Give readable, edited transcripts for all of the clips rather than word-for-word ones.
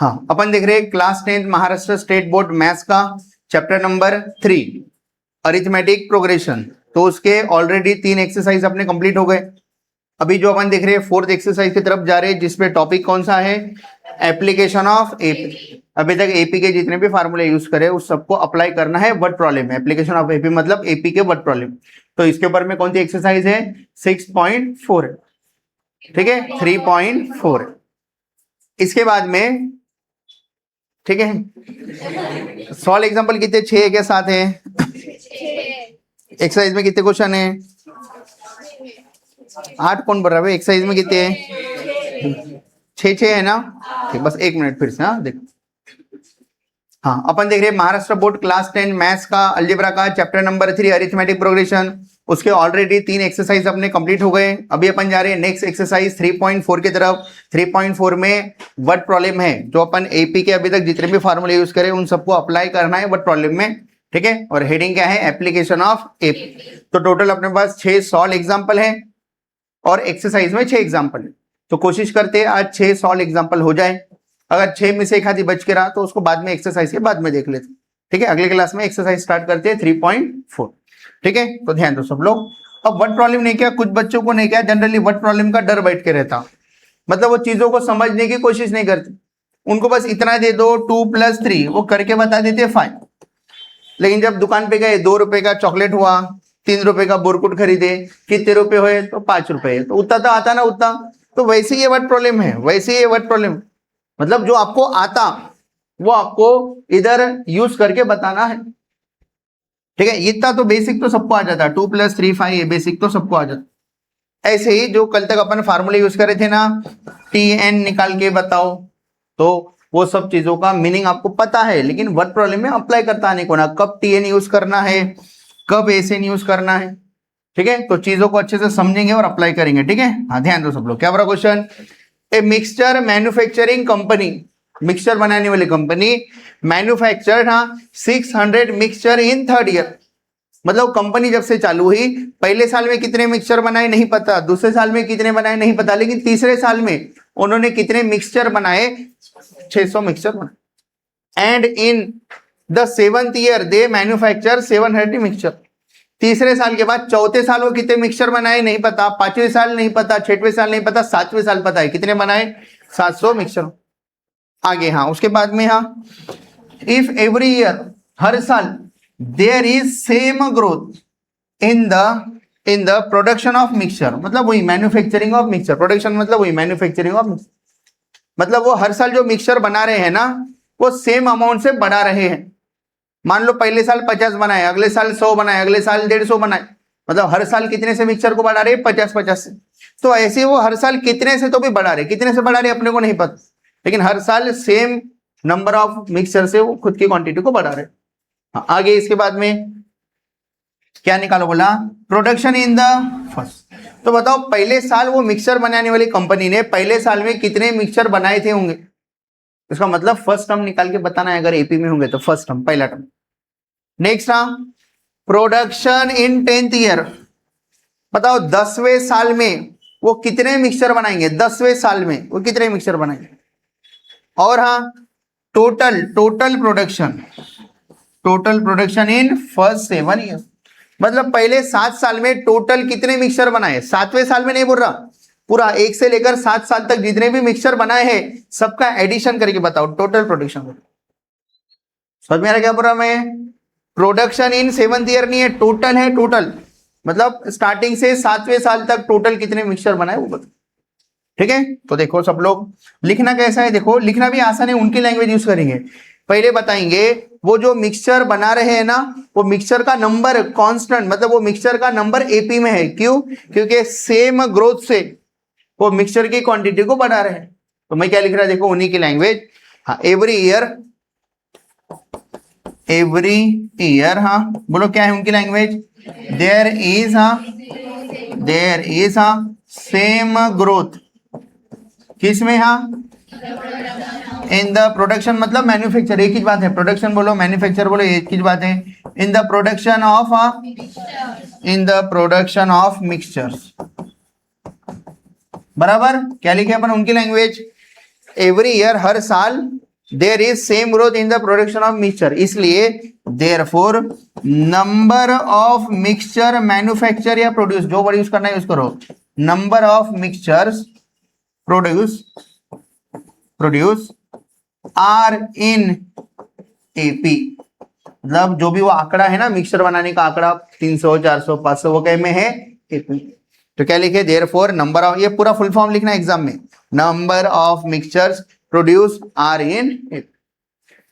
हाँ, अपन देख रहे हैं class 10 Maharashtra state board maths का चैप्टर नंबर 3 अरिथमेटिक प्रोग्रेशन। तो उसके ऑलरेडी 3 एक्सरसाइज अपने कंप्लीट हो गए। अभी जो अपन देख रहे हैं 4th एक्सरसाइज की तरफ जा रहे हैं, जिसपे टॉपिक कौन सा है, एप्लीकेशन ऑफ एपी। अभी तक एपी के जितने भी फार्मूले यूज करे उस सबको अप्लाई करना है वर्ड प्रॉब्लम में। एप्लीकेशन ऑफ एपी मतलब एपी के वर्ड प्रॉब्लम। तो इसके ऊपर में कौन सी एक्सरसाइज है, 6.4 है, ठीक है, 3.4 है। इसके बाद में ठीक है, सॉल्व एग्जांपल कितने 6 के साथ है। एक्सरसाइज में कितने क्वेश्चन है, 8 कौन भर रहा है एक्सरसाइज में, कितने हैं 6 है ना। ठीक, बस 1 मिनट फिर से। हाँ देखो, हाँ अपन देख रहे हैं महाराष्ट्र बोर्ड क्लास 10 मैथ्स का अलजेब्रा का चैप्टर नंबर 3 अरिथमेटिक प्रोग्रेशन। उसके ऑलरेडी 3 एक्सरसाइज अपने कंप्लीट हो गए। अभी अपन जा रहे हैं नेक्स्ट एक्सरसाइज 3.4 की तरफ। 3.4 में वर्ड प्रॉब्लम है, जो अपन एपी के अभी तक जितने भी फार्मूले यूज करें उन सबको अप्लाई करना है वर्ड प्रॉब्लम में, ठीक है। और हेडिंग क्या है, एप्लीकेशन ऑफ एपी। तो टोटल अपने पास 6 सॉल्व एग्जाम्पल है और एक्सरसाइज में 6 एग्जाम्पल है। तो कोशिश करते हैं आज 6 सॉल्व एग्जाम्पल हो जाए। अगर 6 में से एक आधी बच के रहा तो उसको बाद में एक्सरसाइज के बाद में देख लेते, ठीक है। अगले क्लास में एक्सरसाइज स्टार्ट करते हैं 3.4, ठीक है। तो ध्यान दो सब लोग। अब वर्ड प्रॉब्लम नहीं किया, कुछ बच्चों को नहीं किया, जनरली वर्ड प्रॉब्लम का डर बैठ के रहता, मतलब वो चीजों को समझने की कोशिश नहीं करते। उनको बस इतना दे दो 2 + 3, वो करके बता देते 5। लेकिन जब दुकान पे गए 2 रुपए का चॉकलेट हुआ, 3 रुपए का बोरकुट खरीदे, कितने रुपए हुए, तो 5 रुपए, तो उतना तो आता ना उतना। तो वैसे ही ये वर्ड प्रॉब्लम है, वैसे ही ये वर्ड प्रॉब्लम, मतलब जो आपको आता वो आपको इधर यूज करके बताना है, ठीक है। इतना तो बेसिक तो सबको आ जाता है, 2 + 3 5, ये बेसिक तो सबको आ जाता। ऐसे ही जो कल तक अपन फार्मूले यूज करे थे ना, TN निकाल के बताओ, तो वो सब चीजों का मीनिंग आपको पता है, लेकिन वर्ड प्रॉब्लम में अप्लाई करता नहीं को ना, कब TN यूज करना है, कब SN यूज करना है, ठीक है। तो चीजों को अच्छे से समझेंगे और अप्लाई करेंगे, ठीक है। हाँ ध्यान दो सब लोग। क्या बड़ा question, a mixture manufacturing company, mixture बनाने वाली company manufactured 600 mixture in 3rd year. मतलब कंपनी जब से चालू हुई, पहले साल में कितने मिक्सचर बनाए नहीं पता, दूसरे साल में कितने बनाए नहीं पता, लेकिन तीसरे साल में उन्होंने कितने मिक्सचर बनाए, 600 मिक्सचर बनाए। And in the 7th year they manufacture 700 mixture. तीसरे साल के बाद चौथे साल वो कितने मिक्सचर बनाए नहीं पता, 5वें साल नहीं पता, 6वें साल नहीं पता, 7वें साल पता है कितने बनाए, 700 मिक्सचर। आगे हाँ उसके बाद में, हाँ इफ एवरी ईयर, हर साल, there is same growth in the production of mixture, मतलब वही मैन्युफैक्चरिंग ऑफ मिक्सचर, प्रोडक्शन मतलब वही मैन्युफैक्चरिंग ऑफ मिक्सचर, मतलब वो हर साल जो मिक्सचर बना रहे हैं ना, वो सेम अमाउंट से बढ़ा रहे हैं। मान लो पहले साल 50 बनाए, अगले साल 100 बनाए, अगले साल 150 बनाए, मतलब हर साल कितने से मिक्सचर को बढ़ा रहे, 50 से। तो ऐसे वो हर साल कितने से तो भी बढ़ा रहे, कितने से बढ़ा रहे अपने को नहीं पता, लेकिन हर साल सेम नंबर ऑफ मिक्सचर से वो खुद की क्वांटिटी को बढ़ा रहे। आगे इसके बाद में क्या निकालो, बोला प्रोडक्शन इन द फर्स्ट। तो बताओ पहले साल वो मिक्सचर बनाने वाली कंपनी ने पहले साल में कितने मिक्सचर बनाए थे होंगे, इसका मतलब फर्स्ट टर्म निकाल के बताना है, अगर एपी में होंगे तो फर्स्ट टर्म, पहला term. Next production in 10th year, बताओ 10वें साल में वो कितने मिक्सचर बनाएंगे, 10वें साल में वो कितने मिक्सचर बनाएंगे। और हाँ total production in first 7 year, मतलब पहले 7 साल में टोटल कितने मिक्सचर बनाए, 7वें साल में नहीं बोल रहा, पूरा 1 से लेकर 7 साल तक जितने भी मिक्सचर बनाए हैं सबका एडिशन करके बताओ टोटल प्रोडक्शन। समझ में आ रहा क्या बोल रहा मैं, प्रोडक्शन इन 7th ईयर नहीं है, टोटल है, टोटल मतलब स्टार्टिंग से 7वें साल तक टोटल कितने मिक्सचर बनाए वो बताओ, ठीक है। तो देखो सब लोग, लिखना कैसा है, देखो लिखना भी आसान है, उनकी लैंग्वेज यूज करेंगे। पहले बताएंगे वो जो मिक्सचर बना रहे हैं ना, वो मिक्सचर का नंबर कांस्टेंट, मतलब वो मिक्सचर का नंबर एपी में है, क्यों, क्योंकि सेम ग्रोथ से वो मिक्सचर की क्वांटिटी को बढ़ा रहे हैं। तो मैं क्या लिख रहा है, देखो उन्हीं की लैंग्वेज। हाँ एवरी ईयर, हाँ बोलो क्या है उनकी language, there is same growth, किसमें, हाँ इन द प्रोडक्शन, मतलब मैन्युफैक्चर, एक ही बात है, प्रोडक्शन बोलो मैन्युफैक्चर बोलो एक ही बात है। इन द प्रोडक्शन ऑफ मिक्सचर्स, बराबर। क्या लिखे अपन उनकी लैंग्वेज, एवरी ईयर, हर साल, there is same growth in the production of mixture, इसलिए therefore number of mixture manufacture या प्रोड्यूस, जो वर्ड यूज करना है यूज करो, number of mixtures produce are in AP, मतलब जो भी वो आंकड़ा है ना मिक्सचर बनाने का आंकड़ा 300 400 500 वो कहीं में है एपी। तो क्या लिखे, देयरफॉर नंबर ऑफ, ये पूरा फुल फॉर्म लिखना एग्जाम में, number of mixtures produce are in AP.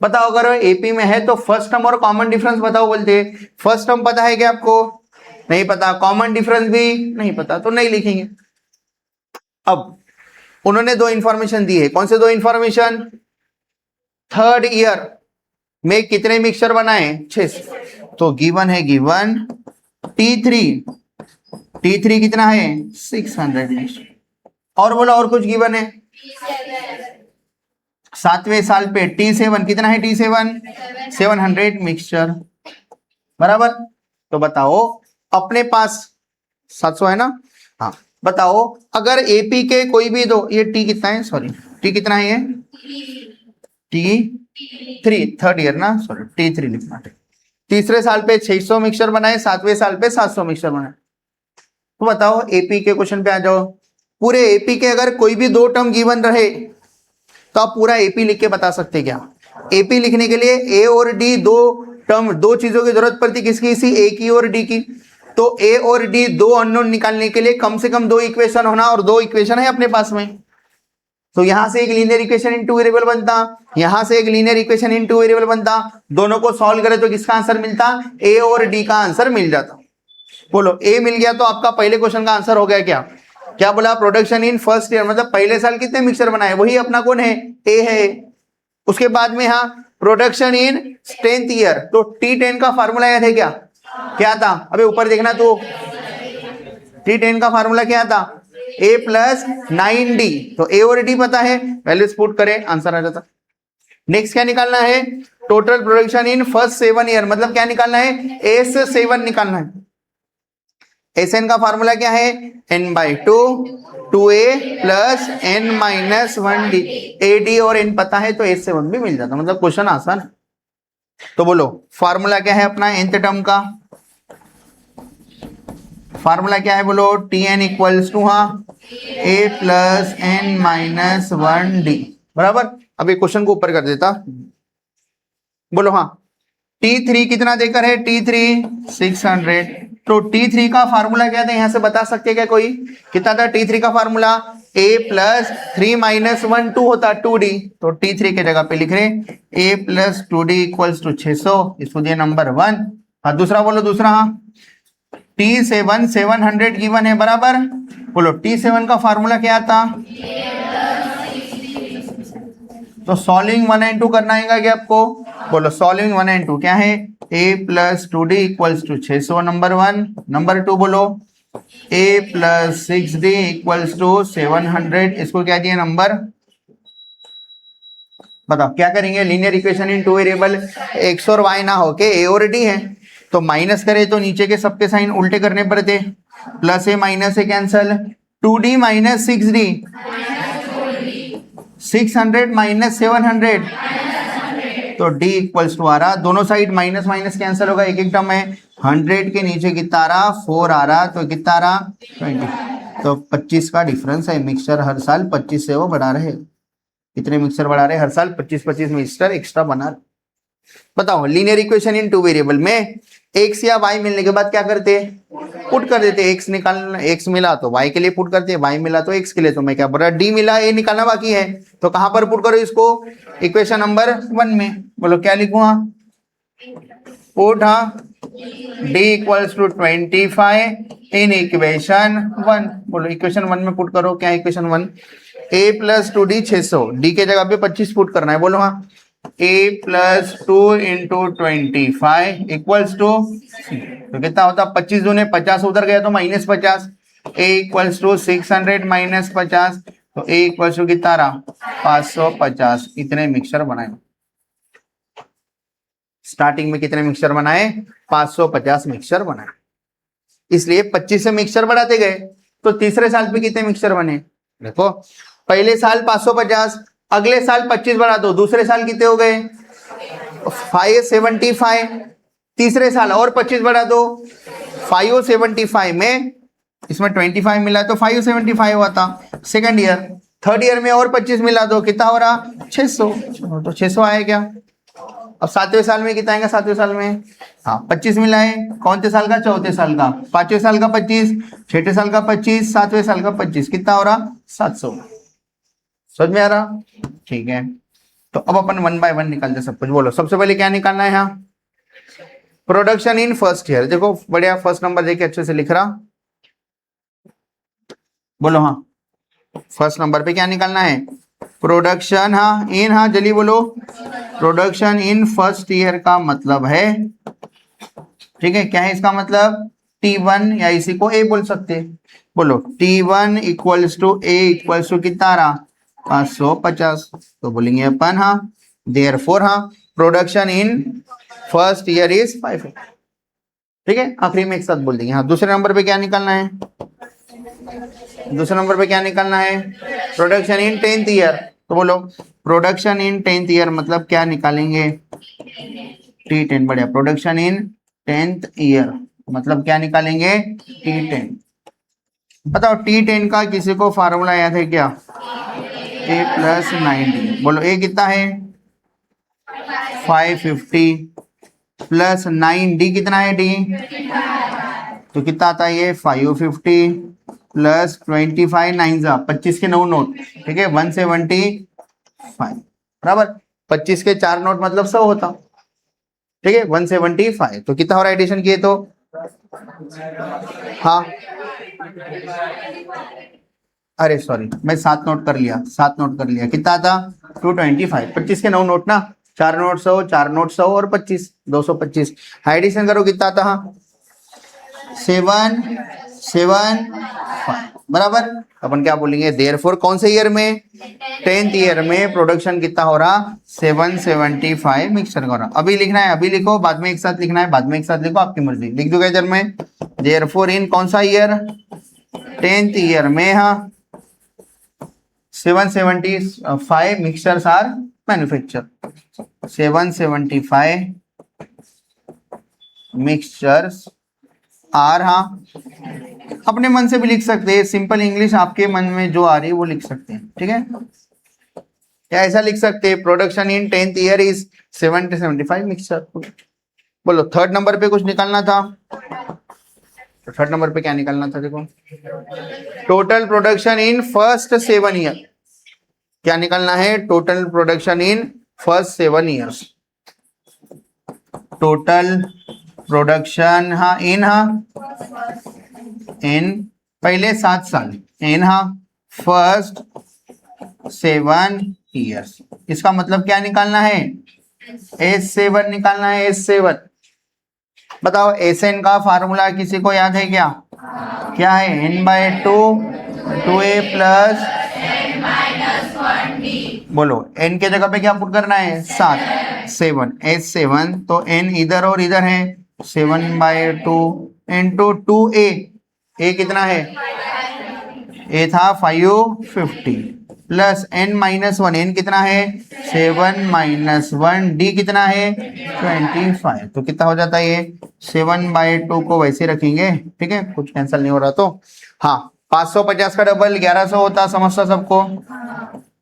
बताओ अगर एपी में है तो फर्स्ट टर्म और कॉमन डिफरेंस बताओ बोलते, फर्स्ट टर्म पता है क्या आपको, नहीं पता, कॉमन डिफरेंस भी नहीं पता, तो नहीं लिखेंगे। अब उन्होंने दो इंफॉर्मेशन दी है, कौन से दो इंफॉर्मेशन, थर्ड ईयर में कितने मिक्सचर बनाए 6, तो गिवन है, गिवन T3 कितना है 600 मिक्सचर, और बोला और कुछ गिवन है, 7वें साल पे T7 कितना है, T7 700 मिक्सचर, बराबर। तो बताओ अपने पास 700 है ना, हाँ बताओ अगर एपी के कोई भी दो, ये टी कितना है, सॉरी टी कितना है, ये T3 थर्ड ईयर ना, सॉरी T3 लिखना, तीसरे साल पे 600 मिक्सचर बनाए, 7वें साल पे 700 मिक्सचर बनाए। तो बताओ एपी के क्वेश्चन पे आ जाओ, पूरे एपी के अगर कोई भी दो टर्म गिवन रहे तो आप पूरा एपी लिख के बता सकते क्या। एपी लिखने के लिए ए और डी दो टर्म, दो चीजों की जरूरत पड़ती, किसकी, इसी ए की और डी की। तो ए और डी दो अननोन निकालने के लिए कम से कम दो इक्वेशन होना, और दो इक्वेशन है अपने पास में। तो यहां से एक linear equation in two variable बनता, यहां से एक linear equation in two variable बनता, दोनों को सॉल्व करे तो किसका आंसर मिलता, ए और डी का आंसर मिल जाता। बोलो ए मिल गया तो आपका पहले क्वेश्चन का आंसर हो गया क्या। क्या बोला, प्रोडक्शन इन फर्स्ट ईयर, मतलब पहले साल कितने मिक्सचर बनाए, वही अपना कौन है, ए है। उसके बाद में हाँ प्रोडक्शन इन 10th ईयर, तो T10 का फार्मूला याद है क्या, क्या था, अबे ऊपर देखना, तो T10 का फार्मूला क्या था, A + 9D, तो ए और डी पता है, वैल्यूज पुट करें आंसर आ जाता। नेक्स्ट क्या निकालना है, total production in first 7 year, मतलब क्या निकालना है, S7 निकालना है। Sn का फार्मूला क्या है, n/2 2a + n-1d, ad और n पता है तो S7 भी मिल जाता, मतलब क्वेश्चन आसान। तो बोलो फार्मूला क्या है अपना nth टर्म का, फार्मूला क्या है बोलो, Tn = हाँ a + n-1d, बराबर। अभी क्वेश्चन को ऊपर कर देता, बोलो हाँ T3 कितना देकर है, T3 600, तो T3 का फार्मूला क्या था, यहां से बता सकते क्या कोई, कितना था T3 का फार्मूला, a + 3 - 1 2 होता 2d, तो T3 के जगह पे लिख रहे a + 2d = 600, इसको दिया नंबर 1। हाँ दूसरा बोलो, दूसरा हाँ T7 700 गिवन है, बराबर। बोलो T7 का फार्मूला क्या था, तो सॉल्विंग 1 and 2 करना आएगा क्या आपको, बोलो सॉल्विंग 1 and 2 क्या है, a + 2d = 600 नंबर 1, नंबर 2 बोलो a + 6d = 700, इसको क्या दिया नंबर, बताओ क्या करेंगे, linear equation in two variable, x और y ना होके a और d है, तो माइनस करे तो नीचे के सबके साइन उल्टे करने पड़ते, +a - a cancel, 2d - 6d 600 - 700, तो d = आ रहा, दोनों साइड माइनस माइनस कैंसिल होगा, एक एक टर्म है, 100 के नीचे कितना आ रहा 4 आ रहा, तो कितना आ रहा 20, तो 25 का डिफरेंस है। मिक्सचर हर साल 25 से वो बढ़ा रहे, कितने मिक्सचर बढ़ा रहे हर साल, 25 मिक्सचर एक्स्ट्रा बना रहे। बताओ linear equation in two variable में x या y मिलने के बाद क्या करते, पुट कर देते, x निकालना, x मिला तो y के लिए पुट करते, y मिला तो x के लिए, तो मैं क्या बोल रहा, d मिला, a निकालना बाकी है, तो कहां पर पुट करो इसको, इक्वेशन नंबर 1 में। बोलो क्या लिखूं, हाँ पुट, हाँ d = 25 इन इक्वेशन 1, बोलो इक्वेशन 1 में पुट करो, क्या इक्वेशन 1, a + 2d 600, d के जगह पे 25 पुट करना है, बोलो हाँ a + 2 × 25 = तो कितना होता, 25 दूने 50 उधर गया तो -50, a = 600 - 50, तो a = कितना रहा 550, इतने मिक्सचर बनाए। स्टार्टिंग में कितने मिक्सचर बनाए, 550 मिक्सचर बनाए, इसलिए 25 से मिक्सचर बढ़ाते गए, तो तीसरे साल पे कितने मिक्सचर बने, देखो पहले साल 550, अगले साल 25 बढ़ा दो, दूसरे साल कितने हो गए 575, तीसरे साल और 25 बढ़ा दो 575 में, इसमें 25 मिला तो 575 हुआ था सेकंड ईयर। थर्ड ईयर में और 25 मिला दो कितना हो रहा 600, तो 600 आया क्या। अब सातवें साल में कितना आएगा, सातवें साल में हाँ 25 मिला है, कौन से साल का, चौथे साल का, पांचवें साल का 25, छठे साल का 25, सातवें साल का 25, कितना हो रहा 700। समझ में आ रहा, ठीक है। तो अब अपन 1 बाय 1 निकालते सब कुछ। बोलो सबसे पहले क्या निकालना है, यहाँ प्रोडक्शन इन फर्स्ट ईयर। देखो बढ़िया, फर्स्ट नंबर देखिए अच्छे से लिख रहा, बोलो हाँ फर्स्ट नंबर पे क्या निकालना है, प्रोडक्शन हाँ इन, हाँ जल्दी बोलो, प्रोडक्शन इन फर्स्ट ईयर का मतलब है, ठीक है क्या है इसका मतलब, T1 या इसी को A बोल सकते, बोलो T1 equals to A equals to कितना रहा 550, तो बोलेंगे अपन हाँ देयरफॉर हाँ production in first year is 5, ठीक है। आखिरी में एक साथ बोल देंगे। हाँ दूसरे नंबर पे क्या निकालना है, दूसरे नंबर पे क्या निकालना है, प्रोडक्शन इन 10th ईयर, तो बोलो प्रोडक्शन इन 10th ईयर मतलब क्या निकालेंगे T10, बढ़िया, प्रोडक्शन इन 10th ईयर मतलब क्या निकालेंगे T10। बताओ T10 का किसी को फार्मूला याद है क्या, A + 90, बोलो A कितना है 550 प्लस 9D कितना है D, तो कितना आता है ये 550 प्लस 25 9 25 के 9 नोट, ठीक है 175 बराबर, 25 के 4 नोट मतलब 100 होता, ठीक है 175, तो कितना हो रहा है एडिशन किए तो हाँ, अरे सॉरी मैं 7 नोट कर लिया, 7 नोट कर लिया, कितना था 225, 25 के 9 नोट ना, 4 नोट 100, 4 नोट 100 और 25 225, एडिशन करो कितना था 775 बराबर। अपन क्या बोलेंगे देयरफॉर कौन से ईयर में 10th ईयर में प्रोडक्शन कितना हो रहा 775 मिक्सचर का हो रहा। अभी लिखना है अभी लिखो, बाद में एक साथ लिखना है बाद में एक साथ लिखो, आपकी मर्जी, लिख दूंगा इधर में देयरफॉर इन कौन सा ईयर 10th ईयर में हाँ 775 mixtures are manufacture, 775 mixtures are, हाँ अपने मन से भी लिख सकते हैं, सिंपल इंग्लिश आपके मन में जो आ रही है वो लिख सकते हैं, ठीक है, या ऐसा लिख सकते हैं production in 10th year is 775 mixture. बोलो थर्ड नंबर पे कुछ निकालना था, तो थर्ड नंबर पे क्या निकालना था, देखो total production in first 7 year, क्या निकालना है total production in first 7 years, total production हाँ इन, हाँ इन पहले 7 साल, इन हाँ फर्स्ट 7 ईयर्स, इसका मतलब क्या निकालना है S7 निकालना है, S7 बताओ SN का फार्मूला किसी को याद है क्या, क्या है n/2 2a प्लस बोलो n के जगह पे क्या पुट करना है 7 S7, तो n इधर और इधर है 7/2 इंटू 2a, a कितना है a था 550 प्लस n-1, n कितना है 7-1, d कितना है 25, तो कितना हो जाता है ये 7/2 को वैसे रखेंगे, ठीक है कुछ कैंसिल नहीं हो रहा, तो हाँ 550 का डबल 1100 होता, समझता सबको,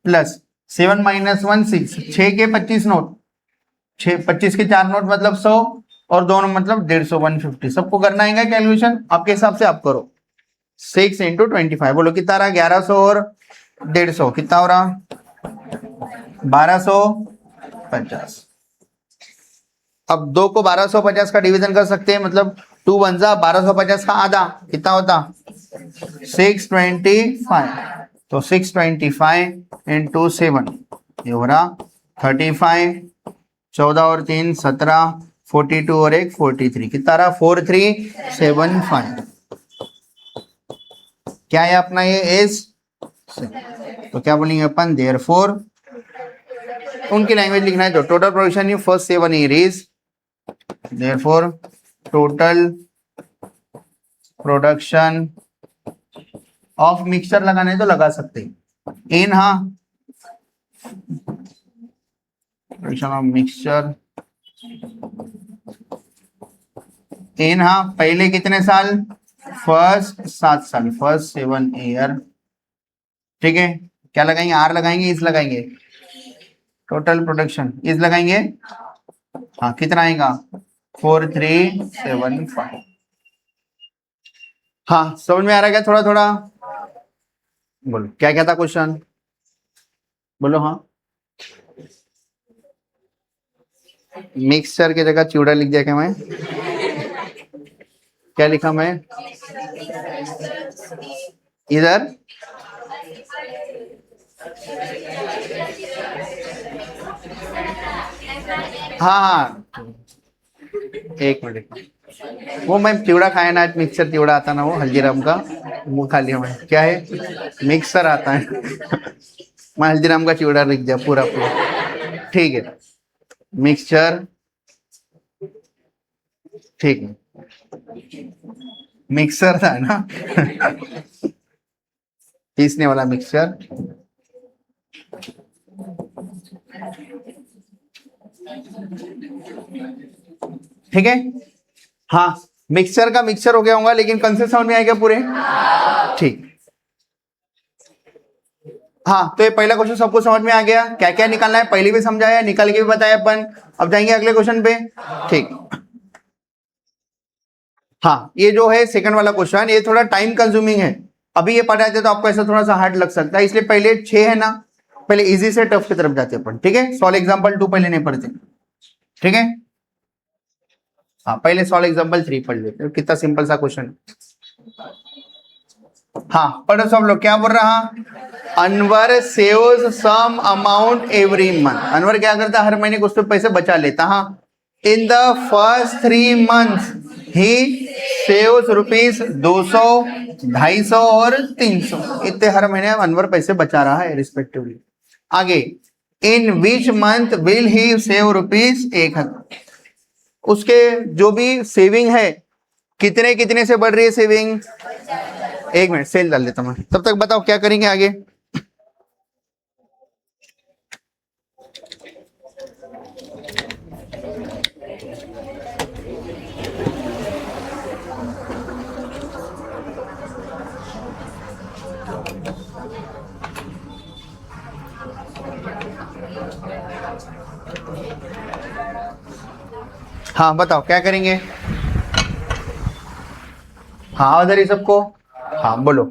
प्लस 7-1 6, 6 के 25 नोट, 25 के 4 नोट मतलब 100 और दोनों मतलब 150 150, सबको करना है कैलकुलेशन आपके हिसाब से आप करो, 6 इंटू 25, बोलो कितना रहा 1100 और 150 कितना हो रहा 1250। अब 2 को 1250 का डिवीजन कर सकते हैं, मतलब 2 1 जा 1250 का आधा कितना होता 625, तो 625 इंटू 7 ये हो रहा 35, 14 और 3 17, 42 और 1 43, कितना रहा 4375, क्या है अपना ये एज, तो क्या बोलेंगे अपन देयरफॉर, उनकी लैंग्वेज लिखना है, तो total production in first 7 year is, therefore total production of mixture लगाना है तो लगा सकते हैं इन हाँ मिक्सचर इन, हाँ पहले कितने साल, फर्स्ट 7 साल, फर्स्ट 7 ईयर। ठीक है, क्या लगाएंगे, आर लगाएंगे, इस लगाएंगे, टोटल प्रोडक्शन इस लगाएंगे। हाँ कितना आएगा, 4375। हाँ समझ में आ रहा है क्या, थोड़ा थोड़ा बोलो क्या क्या था क्वेश्चन, बोलो। हाँ मिक्सचर की जगह चिवड़ा लिख दिया क्या मैं, क्या लिखा मैं इधर, हाँ हाँ एक मिनट, वो मैं चिवड़ा खाया ना आज, मिक्सर चिवड़ा आता ना वो हल्दीराम का, वो खा लिया मैं। क्या है, मिक्सर आता है मैं हल्दीराम का चिवड़ा लिख दिया पूरा पूरा। ठीक है, मिक्सचर, ठीक है, मिक्सर था ना पीसने वाला मिक्सचर। ठीक है, हाँ मिक्सचर का मिक्सचर हो गया होगा, लेकिन कंसेप्ट समझ में आएगा पूरे, ठीक। हाँ तो ये पहला क्वेश्चन सबको समझ में आ गया, क्या क्या निकालना है पहले भी समझाया, निकाल के भी बताया अपन। अब जाएंगे अगले क्वेश्चन पे, ठीक। हाँ ये जो है सेकंड वाला क्वेश्चन, ये थोड़ा टाइम कंज्यूमिंग है, अभी ये पढ़ाए थे तो आपको ऐसा थोड़ा सा हार्ड लग सकता है, इसलिए पहले 6 है ना, पहले इजी से टफ की तरफ जाते हैं अपन। ठीक है, सॉल्व एग्जांपल 2 पहले नहीं पढ़ते, ठीक है। हाँ पहले सॉल्व एग्जांपल 3 पढ़ लेते, कितना सिंपल सा क्वेश्चन। हाँ पढ़ो सब लोग, क्या बोल रहा, Anwar saves some amount every month, Anwar क्या करता हर महीने कुछ तो पैसे बचा लेता। हाँ, in the first 3 months he saves rupees 200, 250 और 300, इतने हर महीने अनवर पैसे बचा रहा है रिस्पेक्टिवली। आगे, in which month will he save rupees 1000, उसके जो भी सेविंग है कितने कितने से बढ़ रही है सेविंग, 1 मिनट सेल डाल देता मैं, तब तक बताओ क्या करेंगे आगे। हाँ बताओ क्या करेंगे, हाँ उधर ही सबको, हाँ बोलो।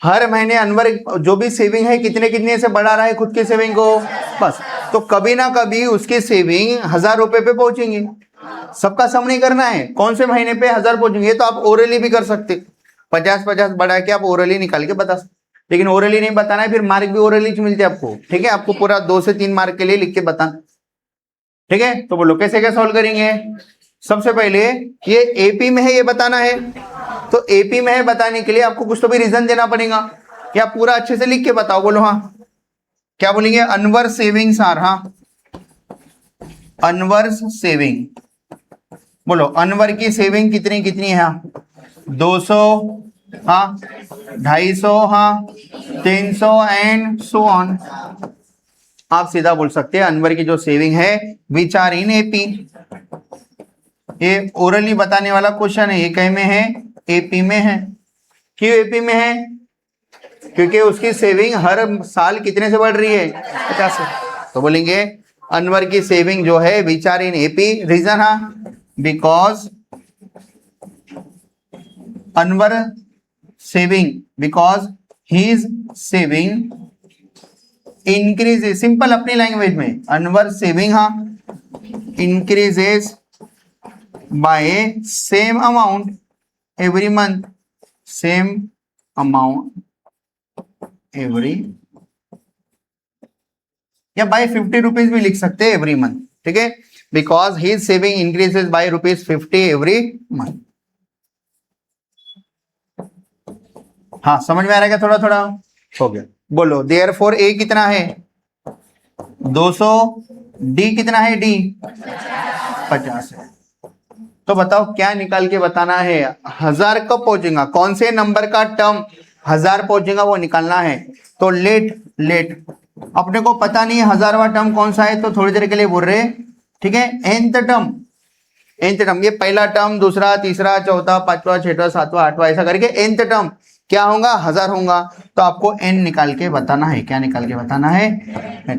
हर महीने अनवर जो भी सेविंग है कितने कितने से बढ़ा रहा है खुद की सेविंग को, बस। तो कभी ना कभी उसकी सेविंग 1000 रुपए पे पहुंचेंगे, सबका सम नहीं करना है, कौन से महीने पे 1000 पहुंचेंगे, ये तो आप ओरली भी कर सकते, 50-50 बढ़ा के आप ओरली निकाल के बता सकते, लेकिन ओरली नहीं बताना है, फिर मार्क भी ओरली मिलते हैं आपको। ठीक है, आपको पूरा 2 से 3 मार्क के लिए लिख के बताना। ठीक है, तो बोलो कैसे क्या सॉल्व करेंगे। सबसे पहले ये एपी में है ये बताना है, तो एपी में है बताने के लिए आपको कुछ तो भी रीजन देना पड़ेगा, या पूरा अच्छे से लिख के बताओ, बोलो। हाँ क्या बोलेंगे, अनवर सेविंग्स आर, हाँ अनवर्स सेविंग, बोलो अनवर की सेविंग कितनी कितनी है, 200, हाँ 250, हाँ 300 एंड सो ऑन। आप सीधा बोल सकते हैं अनवर की जो सेविंग है विच आर इन एपी, ये ओरली बताने वाला क्वेश्चन है, ये कहीं में है, एपी में है। क्यों एपी में है, क्योंकि उसकी सेविंग हर साल कितने से बढ़ रही है, 50 से। तो बोलेंगे अनवर की सेविंग जो है which are in AP, reason हाँ because Anwar saving, because his saving increases, simple अपनी लैंग्वेज में, अनवर सेविंग हाँ increases by same amount every month, same amount every, या बाय 50 रुपीज भी लिख सकते हैं एवरी मंथ। ठीक है, because his saving increases by ₹50 every month. हाँ समझ में आ रहा है क्या, थोड़ा थोड़ा हो गया। बोलो देयरफॉर ए कितना है 200, डी कितना है, डी 50 है। तो बताओ क्या निकाल के बताना है, 1000 कब पहुंचेगा, कौन से नंबर का टर्म 1000 पहुंचेगा वो निकालना है। तो लेट अपने को पता नहीं है 1000वां टर्म कौन सा है, तो थोड़ी देर के लिए बोल रहे, ठीक है। nth टर्म ये पहला टर्म, दूसरा, तीसरा, चौथा, पांचवा, छठवा, सातवां, आठवां, ऐसा करके nth टर्म क्या होगा, 1000 होगा। तो आपको n निकाल के बताना है। क्या निकाल के बताना है? n।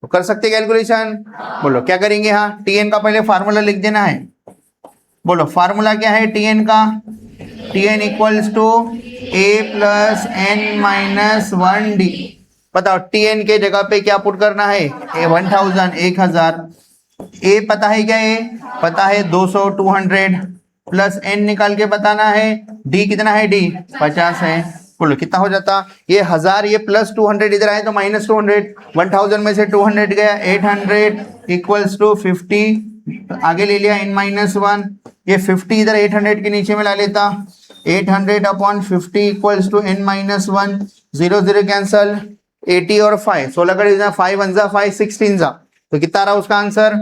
तो कर सकते कैलकुलेशन? बोलो क्या करेंगे? हाँ, tn का पहले फार्मूला लिख देना है। बोलो फार्मूला क्या है tn का? tn equals to a plus n minus 1d। बताओ tn के जगह पे क्या पुट करना है? 1000 a पता है क्या? a पता है 200 200 प्लस n निकाल के बताना है। d कितना है? d 50 है। बोलो कितना हो जाता? ये 1000 ये प्लस 200 इधर आए तो माइनस 200, 1000 में से 200 गया 800 इक्वल्स टू 50। आगे ले लिया n माइनस 1, ये 50 इधर 800 के नीचे में ला लेता, 800 upon 50 equals to n minus 1, 0 0 cancel, 80 और 5 16 का डिवीजन 5 1 जा 5 16 जा, तो कितना रहा उसका आंसर?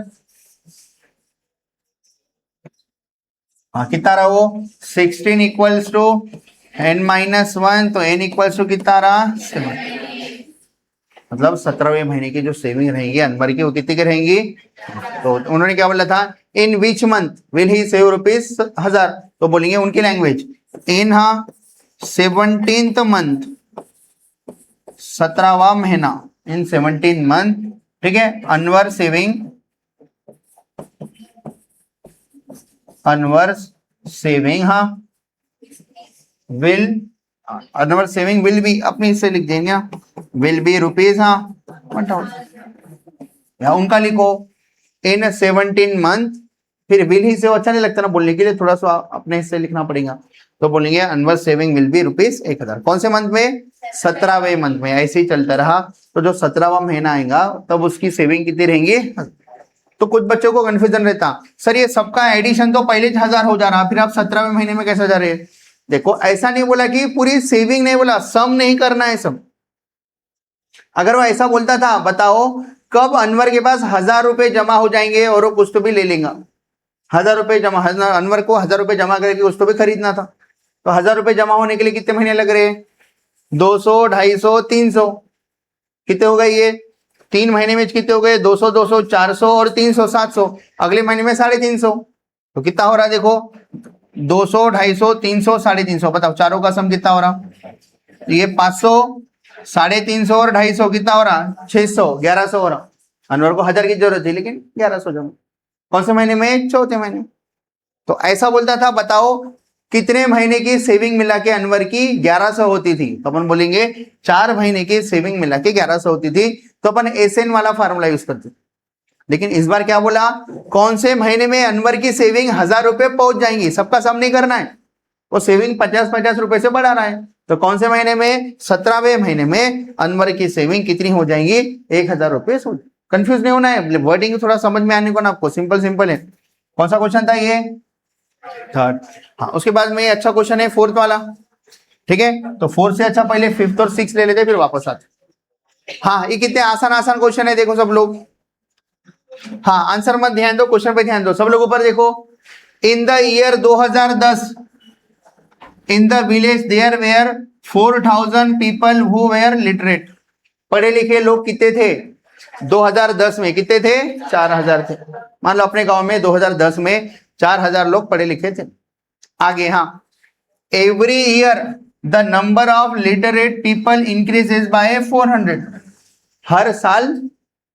हाँ कितना रहा वो? 16 इक्वल्स टू n माइनस 1, तो n इक्वल्स टू कितना रहा? 7। मतलब 17वें महीने की जो सेविंग रहेंगी अनवर की वो कितनी की रहेंगी? तो उन्होंने क्या बोला था? In which month will he save ₹1000? तो बोलेंगे उनकी लैंग्वेज इन 17th मंथ, 17वां महीना, इन 17 मंथ, ठीक है। अनवर सेविंग हाँ will, Anwar saving will be, अपने इससे लिख देंगे विल बी रुपीज हाँ 1000, या उनका लिखो इन 17 मंथ, फिर विल ही से अच्छा नहीं लगता ना बोलने के लिए, थोड़ा सा अपने हिस्से लिखना पड़ेगा। तो बोलेंगे अनवर सेविंग विल बी ₹1000। कौन से मंथ में? 17वें मंथ में। ऐसे ही चलता रहा, तो जो 17वां महीना आएगा तब उसकी सेविंग कितनी रहेंगी? तो कुछ बच्चों को कंफ्यूजन रहता, सर ये सबका एडिशन तो पहले 1000 हो जा रहा, फिर आप 17वें महीने में कैसे जा रहे हैं? देखो ऐसा नहीं बोला कि पूरी सेविंग नहीं बोला, सम नहीं करना है सम। अगर वो ऐसा बोलता था, बताओ कब अनवर के पास 1000 रुपए जमा हो जाएंगे और वो कुछ तो भी ले लेगा। 1000 रुपए जमा, अनवर को 1000 रुपए जमा करके कुछ तो भी खरीदना था, तो 1000 रुपए जमा होने के लिए कितने महीने लग रहे हैं? 200 250 300, कितने हो गए ये? 3 महीने में कितने हो गए? 200 200 400 और 300 700, अगले महीने में 350। तो कितना हो रहा है देखो? 200 250 300 350, बताओ चारों का सम कितना हो रहा? ये 500 350 और 250 कितना हो रहा? 600 1100 हो रहा। अनवर को 1000 की जरूरत थी लेकिन 1100 जमा। कौन से महीने में? चौथे महीने। तो ऐसा बोलता था, बताओ कितने महीने की सेविंग मिला के अनवर की 1100 होती थी? तो अपन बोलेंगे 4 महीने की सेविंग मिला के 1100 होती थी, तो अपन एसएन वाला फार्मूला यूज करते। लेकिन इस बार क्या बोला? कौन से महीने में अनवर की सेविंग 1000 रुपए पहुंच जाएंगी? सबका सम नहीं करना है, वो सेविंग 50-50 रुपए से बढ़ा रहा है। तो कौन से महीने में? 17वें महीने में अनवर की सेविंग कितनी हो जाएंगी? 1000 रुपए। कंफ्यूज नहीं होना है, वर्डिंग थोड़ा समझ में आने को ना आपको, सिंपल है। कौन सा क्वेश्चन था ये? थर्ड। हाँ, उसके बाद में अच्छा क्वेश्चन है फोर्थ वाला, ठीक है। तो फोर्थ से अच्छा पहले फिफ्थ और सिक्स ले लेते फिर वापस आते। हाँ, ये कितने आसान क्वेश्चन है, देखो सब लोग। हाँ, आंसर मत ध्यान दो, क्वेश्चन पे ध्यान दो। सब लोग ऊपर देखो। In the year 2010 in the village there were 4000 people who were literate. पढ़े लिखे लोग कितने थे 2010 में? कितने थे? 4000 थे। मान लो अपने गांव में 2010 में 4000 लोग पढ़े लिखे थे। आगे हाँ, every year the number of literate people increases by 400। हर साल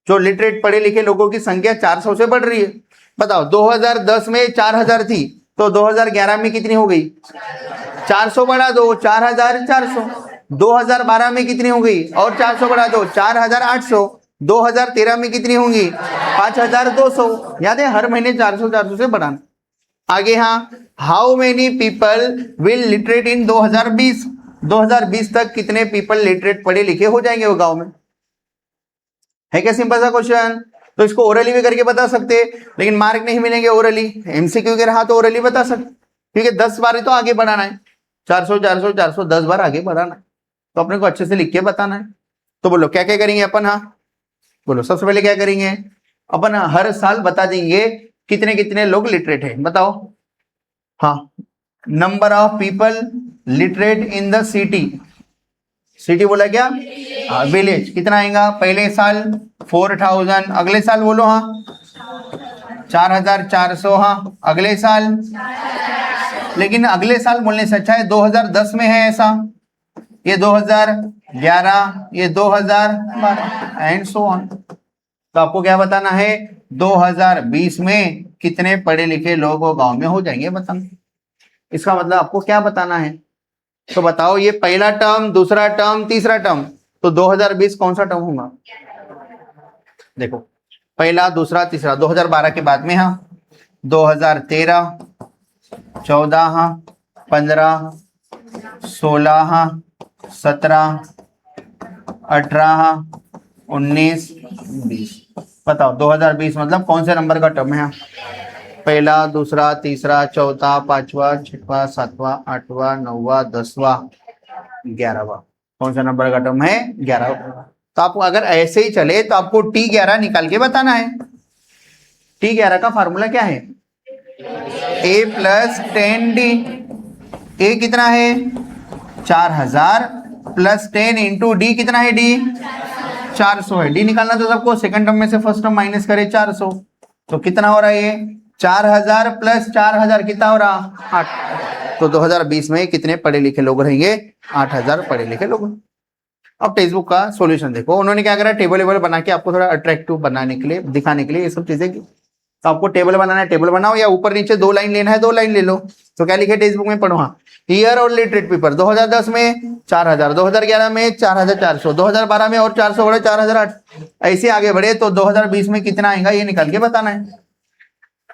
जो लिटरेट पढ़े लिखे लोगों की संख्या 400 से बढ़ रही है। बताओ 2010 में 4000 थी, तो 2011 में कितनी हो गई? 400 बढ़ा दो, 4400। 2012 में कितनी हो गई? और 400 बढ़ा दो, 4800। 2013 में कितनी होंगी? 5200। याद है, हर महीने 400 से बढ़ाना। आगे हाँ, how many people will literate in 2020? 2020 तक कितने पीपल लिटरेट पढ़े लिखे हो जाएंगे वो गांव में? है क्या सिंपल सा क्वेश्चन? तो इसको ओरली भी करके बता सकते, लेकिन मार्क नहीं मिलेंगे ओरली। एमसीक्यू के रहा तो ओरली बता सकते, क्योंकि 10 बार तो आगे बढ़ाना है। 400 400 400 10 बार आगे बढ़ाना है, तो अपने को अच्छे से लिख के बताना है। तो बोलो क्या क्या करेंगे अपन? हाँ बोलो, सबसे पहले क्या करेंगे अपन? हर साल बता देंगे कितने कितने लोग लिटरेट है, बताओ। हाँ, number of people literate in the city, city बोला क्या, विलेज, कितना आएगा पहले साल 4000, अगले साल बोलो हाँ 4400, हाँ अगले साल, लेकिन अगले साल बोलने से अच्छा है 2010 में है ऐसा, ये 2011, ये 2012 एंड सो ऑन। तो आपको क्या बताना है 2020 में कितने पढ़े लिखे लोग गांव में हो जाएंगे बताना, इसका मतलब आपको क्या बताना है। तो बताओ ये पहला टर्म, दूसरा टर्म, तीसरा टर्म, तो 2020 कौन सा टर्म होगा, देखो पहला दूसरा तीसरा 2012 के बाद में, हाँ 2013, 14, हाँ 15, 16, हाँ 17, 18, हाँ 19, 20। बताओ 2020 मतलब कौन से नंबर का टर्म है, पहला दूसरा तीसरा चौथा पांचवा छठवा सातवां आठवां नौवां 10वां 11वां, कौन सा नंबर का टर्म है 11। तो आपको अगर ऐसे ही चले तो आपको T11 निकाल के बताना है। T11 का फार्मूला क्या है, A + 10D, A कितना है 4000 + 10 × D कितना है, D 400 है, D निकालना तो सबको, सेकंड टर्म में से फर्स्ट टर्म माइनस करे 400, तो कितना हो रहा है ये 4000 + 4000 कितना हो रहा 8। तो 2020 में कितने पढ़े लिखे लोग रहेंगे, 8000 पढ़े लिखे लोग। अब टेक्स्ट बुक का सॉल्यूशन देखो, उन्होंने क्या करा टेबल वेबल बना के आपको थोड़ा अट्रैक्टिव बनाने के लिए, दिखाने के लिए ये सब चीजें की। तो आपको टेबल बनाना है टेबल बनाओ, या ऊपर नीचे 2 लाइन लेना है 2 लाइन ले लो। तो क्या लिखे टेक्स्ट बुक में पढ़ो, हाँ ईयर और लिटरेट पेपर 2010 में 4000, 2011 में 4400, 2012 में और 400 बढ़े 4008, ऐसे आगे बढ़े तो 2020 में कितना आएगा ये निकाल के बताना है।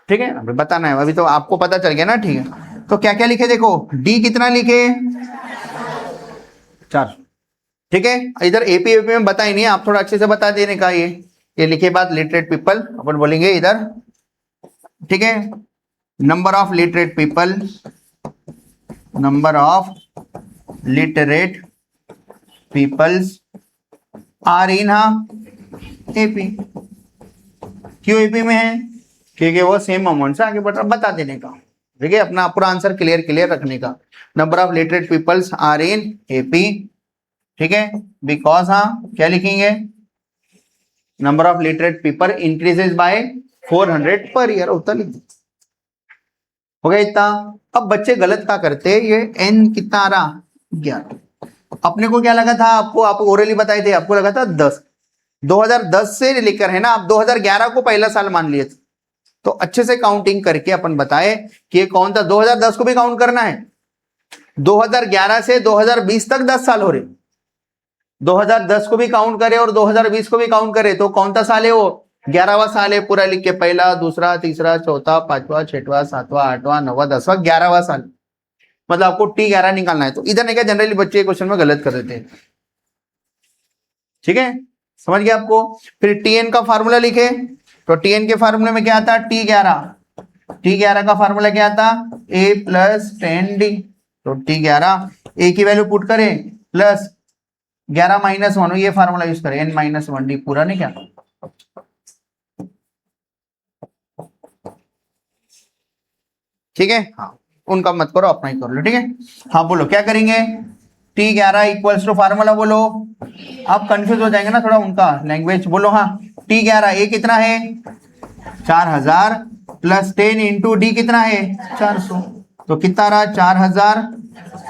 ठीक है अभी बताना है, अभी तो आपको पता चल गया ना। ठीक है तो क्या क्या लिखे देखो, डी कितना लिखे 400, ठीक है इधर एपी में बता ही नहीं, आप थोड़ा अच्छे से बता देने का, ये लिखे बात लिटरेट पीपल अपन बोलेंगे इधर, ठीक है number of literate people, number of literate peoples are in AP, क्यों एपी में है क्योंकि वो सेम अमाउंट से आगे बढ़ रहा, बता देने का, ठीक है अपना पूरा आंसर क्लियर रखने का। Number of literate peoples are in AP, ठीक है बिकॉज क्या लिखेंगे number of literate people increases by 400 per year, उतना लिख दो हो गया इतना। अब बच्चे गलत क्या करते, ये एन कितना आ रहा 11, अपने को क्या लगा था, आप ओरली बताए थे, आपको लगा था 10, 2010 से लेकर है ना, आप 2011 को पहला साल मान लिए थे, तो अच्छे से काउंटिंग करके अपन बताए कि ये कौन था, 2010 को भी काउंट करना है, 2011 से 2020 तक 10 साल हो रहे, 2010 को भी काउंट करे और 2020 को भी काउंट करे तो कौन सा साल है वो 11वां साल है, पूरा लिख के पहला दूसरा तीसरा चौथा पांचवा छठवा सातवां आठवां नौवां 10वां 11वां साल, मतलब आपको T11 निकालना है। तो इधर नहीं क्या जनरली बच्चे क्वेश्चन में गलत कर देते हैं, ठीक है समझ गया आपको। फिर Tn का फार्मूला लिखे, तो Tn के फार्मूले में क्या आता T11 का फार्मूला क्या आता A + 10D, तो T11 A की वैल्यू पुट करें प्लस 11 - 1 ये फार्मूला यूज करें n - 1D, पूरा नहीं क्या, ठीक है हाँ उनका मत करो अपना ही कर लो, ठीक है हाँ बोलो क्या करेंगे, T11 इक्वल्स टू फार्मूला बोलो, आप कंफ्यूज हो जाएंगे ना थोड़ा उनका लैंग्वेज, बोलो हाँ T11 A कितना है 4000 + 10 × D कितना है 400, तो कितना रहा 4000